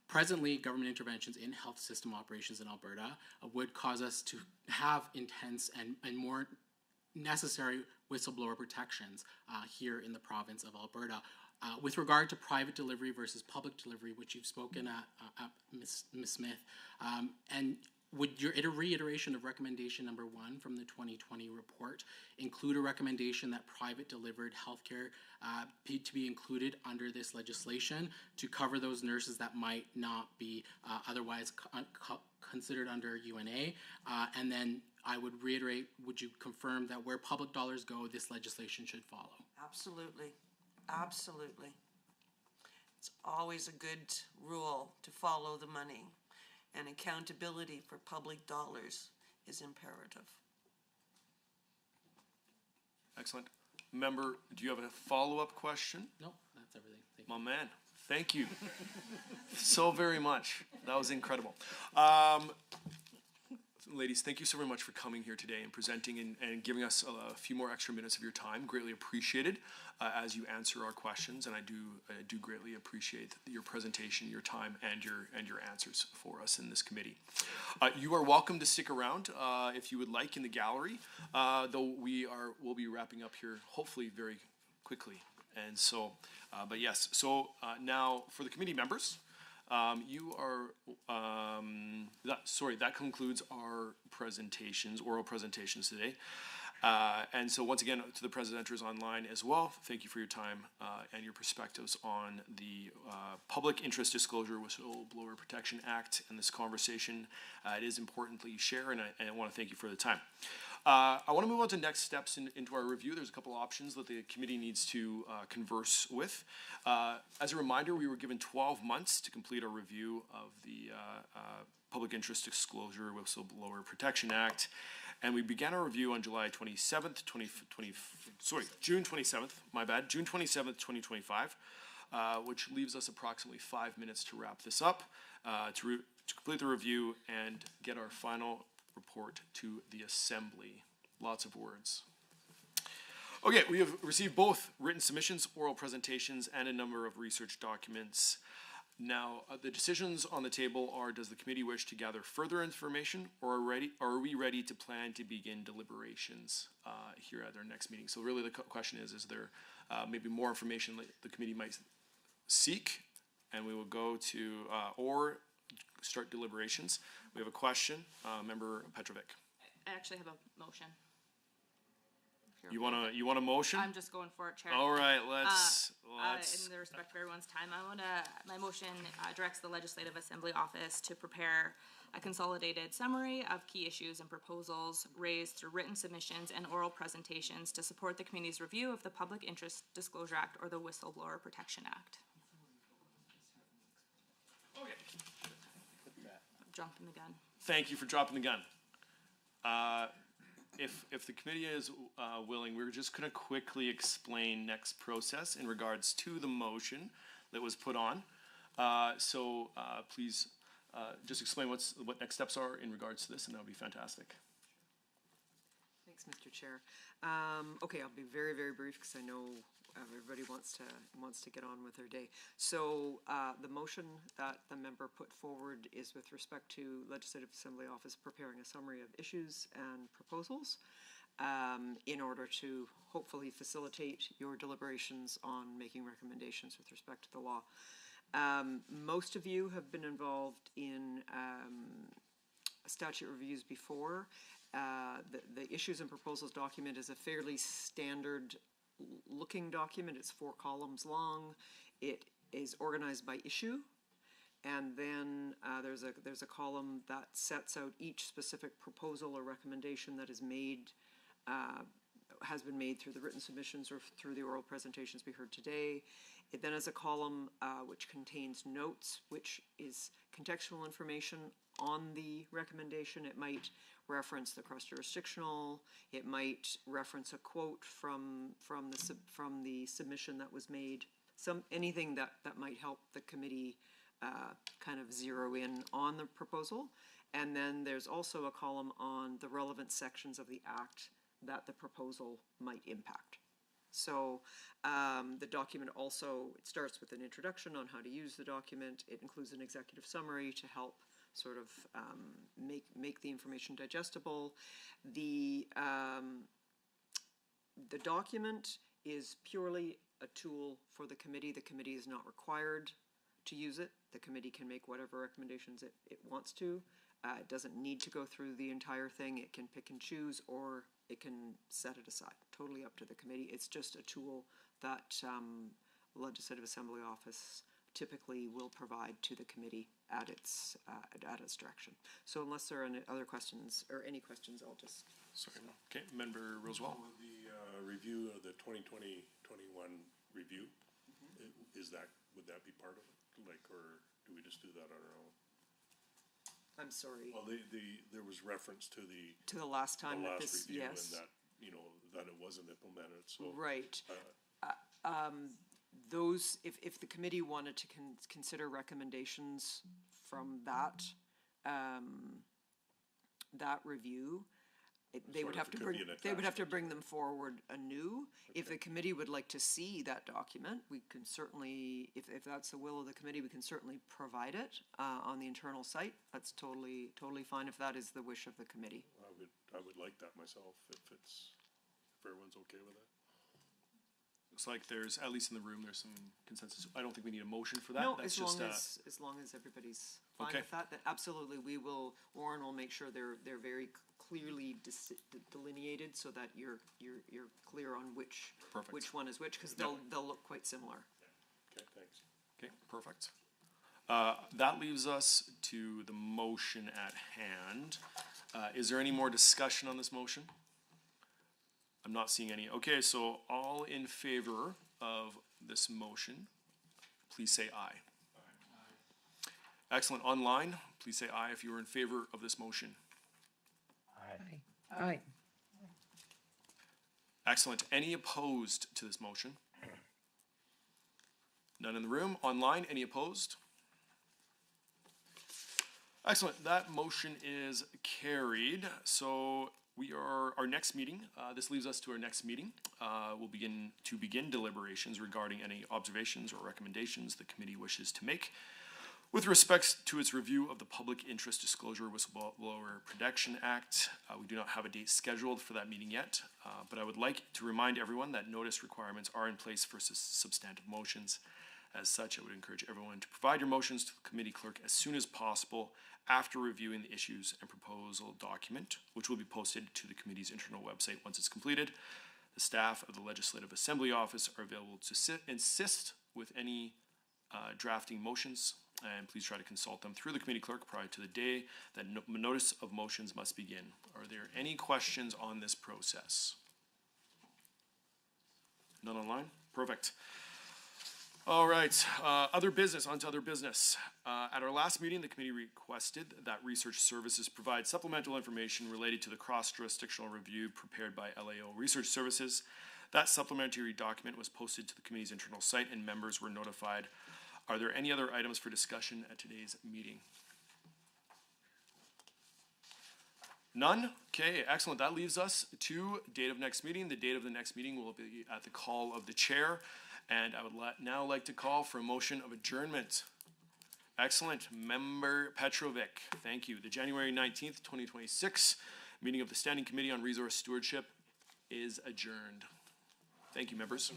Presently, government interventions in health system operations in Alberta would cause us to have intense and more necessary whistleblower protections here in the province of Alberta. With regard to private delivery versus public delivery, which you've spoken at, Ms. Smith, and would your reiteration of recommendation number 1 from the 2020 report include a recommendation that private delivered healthcare to be included under this legislation to cover those nurses that might not be otherwise considered under UNA? And then I would reiterate, would you confirm that where public dollars go, this legislation should follow? Absolutely. Absolutely. It's always a good rule to follow the money. And accountability for public dollars is imperative. Excellent. Member, do you have a follow-up question? No, that's everything. Thank you. My man, thank you so very much. That was incredible. ladies, thank you so very much for coming here today and presenting and giving us a few more extra minutes of your time. Greatly appreciated as you answer our questions, and I do greatly appreciate your presentation, your time, and your answers for us in this committee. You are welcome to stick around if you would like in the gallery, though we'll be wrapping up here hopefully very quickly. And so, but yes, so now for the committee members. That concludes our presentations, oral presentations today. And so once again, to the presenters online as well, thank you for your time and your perspectives on the Public Interest Disclosure Whistleblower Protection Act and this conversation. It is important that you share, and I want to thank you for the time. I want to move on to next steps into our review. There's a couple options that the committee needs to converse with. As a reminder, we were given 12 months to complete our review of the Public Interest Disclosure Whistleblower Protection Act, and we began our review on June 27th, 2025, which leaves us approximately 5 minutes to wrap this up, to complete the review and get our final report to the Assembly. Lots of words. Okay, we have received both written submissions, oral presentations, and a number of research documents. Now, the decisions on the table are: does the committee wish to gather further information, or are we ready to plan to begin deliberations here at our next meeting? So really the question is there maybe more information that the committee might seek, and we will go to, or start deliberations. We have a question, Member Petrovic. I actually have a motion. You want a motion? I'm just going for it, Chair. All right, let's. In the respect of everyone's time, my motion directs the Legislative Assembly Office to prepare a consolidated summary of key issues and proposals raised through written submissions and oral presentations to support the committee's review of the Public Interest Disclosure Act or the Whistleblower Protection Act. Okay. Jumping the gun. Thank you for dropping the gun. If the committee is willing, we're just going to quickly explain next process in regards to the motion that was put on. So please just explain what next steps are in regards to this, and that would be fantastic. Thanks, Mr. Chair. Okay, I'll be very, very brief because I know everybody wants to get on with their day. So the motion that the member put forward is with respect to Legislative Assembly Office preparing a summary of issues and proposals in order to hopefully facilitate your deliberations on making recommendations with respect to the law. Most of you have been involved in statute reviews before. The issues and proposals document is a fairly standard looking document. It's 4 columns long. It is organized by issue, and then there's a column that sets out each specific proposal or recommendation that is made, has been made through the written submissions or through the oral presentations we heard today. It then has a column which contains notes, which is contextual information on the recommendation. It might reference the cross-jurisdictional. It might reference a quote from the submission that was made. Anything that might help the committee kind of zero in on the proposal. And then there's also a column on the relevant sections of the Act that the proposal might impact. So the document also, it starts with an introduction on how to use the document. It includes an executive summary to help sort of make the information digestible. The document is purely a tool for the committee. The committee is not required to use it. The committee can make whatever recommendations it wants to. It doesn't need to go through the entire thing. It can pick and choose, or it can set it aside. Totally up to the committee. It's just a tool that Legislative Assembly Office typically will provide to the committee at its direction. So unless there are any other questions or any questions, I'll just. Sorry. Okay, Member Roswell. So the review of the 2020-21 review, would that be part of it? Like, or do we just do that on our own? I'm sorry. Well, there was reference to the last time the that last this, review, yes, and that it wasn't implemented. So right. Those, if the committee wanted to consider recommendations from that, that review, they would Sort of, have it to could bring, be an they would have to attachment. bring them forward anew. If the committee would like to see that document, we can certainly, if that's the will of the committee, we can certainly provide it on the internal site. That's totally fine if that is the wish of the committee. I would like that myself, if everyone's okay with that. Looks like there's, at least in the room, there's some consensus. I don't think we need a motion for that. No, That's as long as everybody's fine Okay. with that, then absolutely, Warren will make sure they're very clearly delineated so that you're clear on which one is which, because they'll look quite similar. Okay, thanks. Okay, perfect. That leaves us to the motion at hand. Is there any more discussion on this motion? I'm not seeing any. Okay, so all in favor of this motion, please say aye. Excellent. Online, please say aye if you are in favor of this motion. Aye. Excellent. Any opposed to this motion? None in the room. Online, any opposed? Excellent. That motion is carried. So our next meeting, this leaves us to our next meeting. We'll begin deliberations regarding any observations or recommendations the committee wishes to make with respect to its review of the Public Interest Disclosure Whistleblower Protection Act. We do not have a date scheduled for that meeting yet, but I would like to remind everyone that notice requirements are in place for substantive motions. As such, I would encourage everyone to provide your motions to the committee clerk as soon as possible after reviewing the issues and proposal document, which will be posted to the committee's internal website once it's completed. The staff of the Legislative Assembly Office are available to assist with any drafting motions, and please try to consult them through the committee clerk prior to the day that notice of motions must begin. Are there any questions on this process? None online? Perfect. All right, other business, on to other business. At our last meeting, the committee requested that Research Services provide supplemental information related to the cross-jurisdictional review prepared by LAO Research Services. That supplementary document was posted to the committee's internal site and members were notified. Are there any other items for discussion at today's meeting? None? Okay, excellent. That leaves us to date of next meeting. The date of the next meeting will be at the call of the chair. And I would now like to call for a motion of adjournment. Excellent. Member Petrovic, thank you. The January 19th, 2026 meeting of the Standing Committee on Resource Stewardship is adjourned. Thank you, members.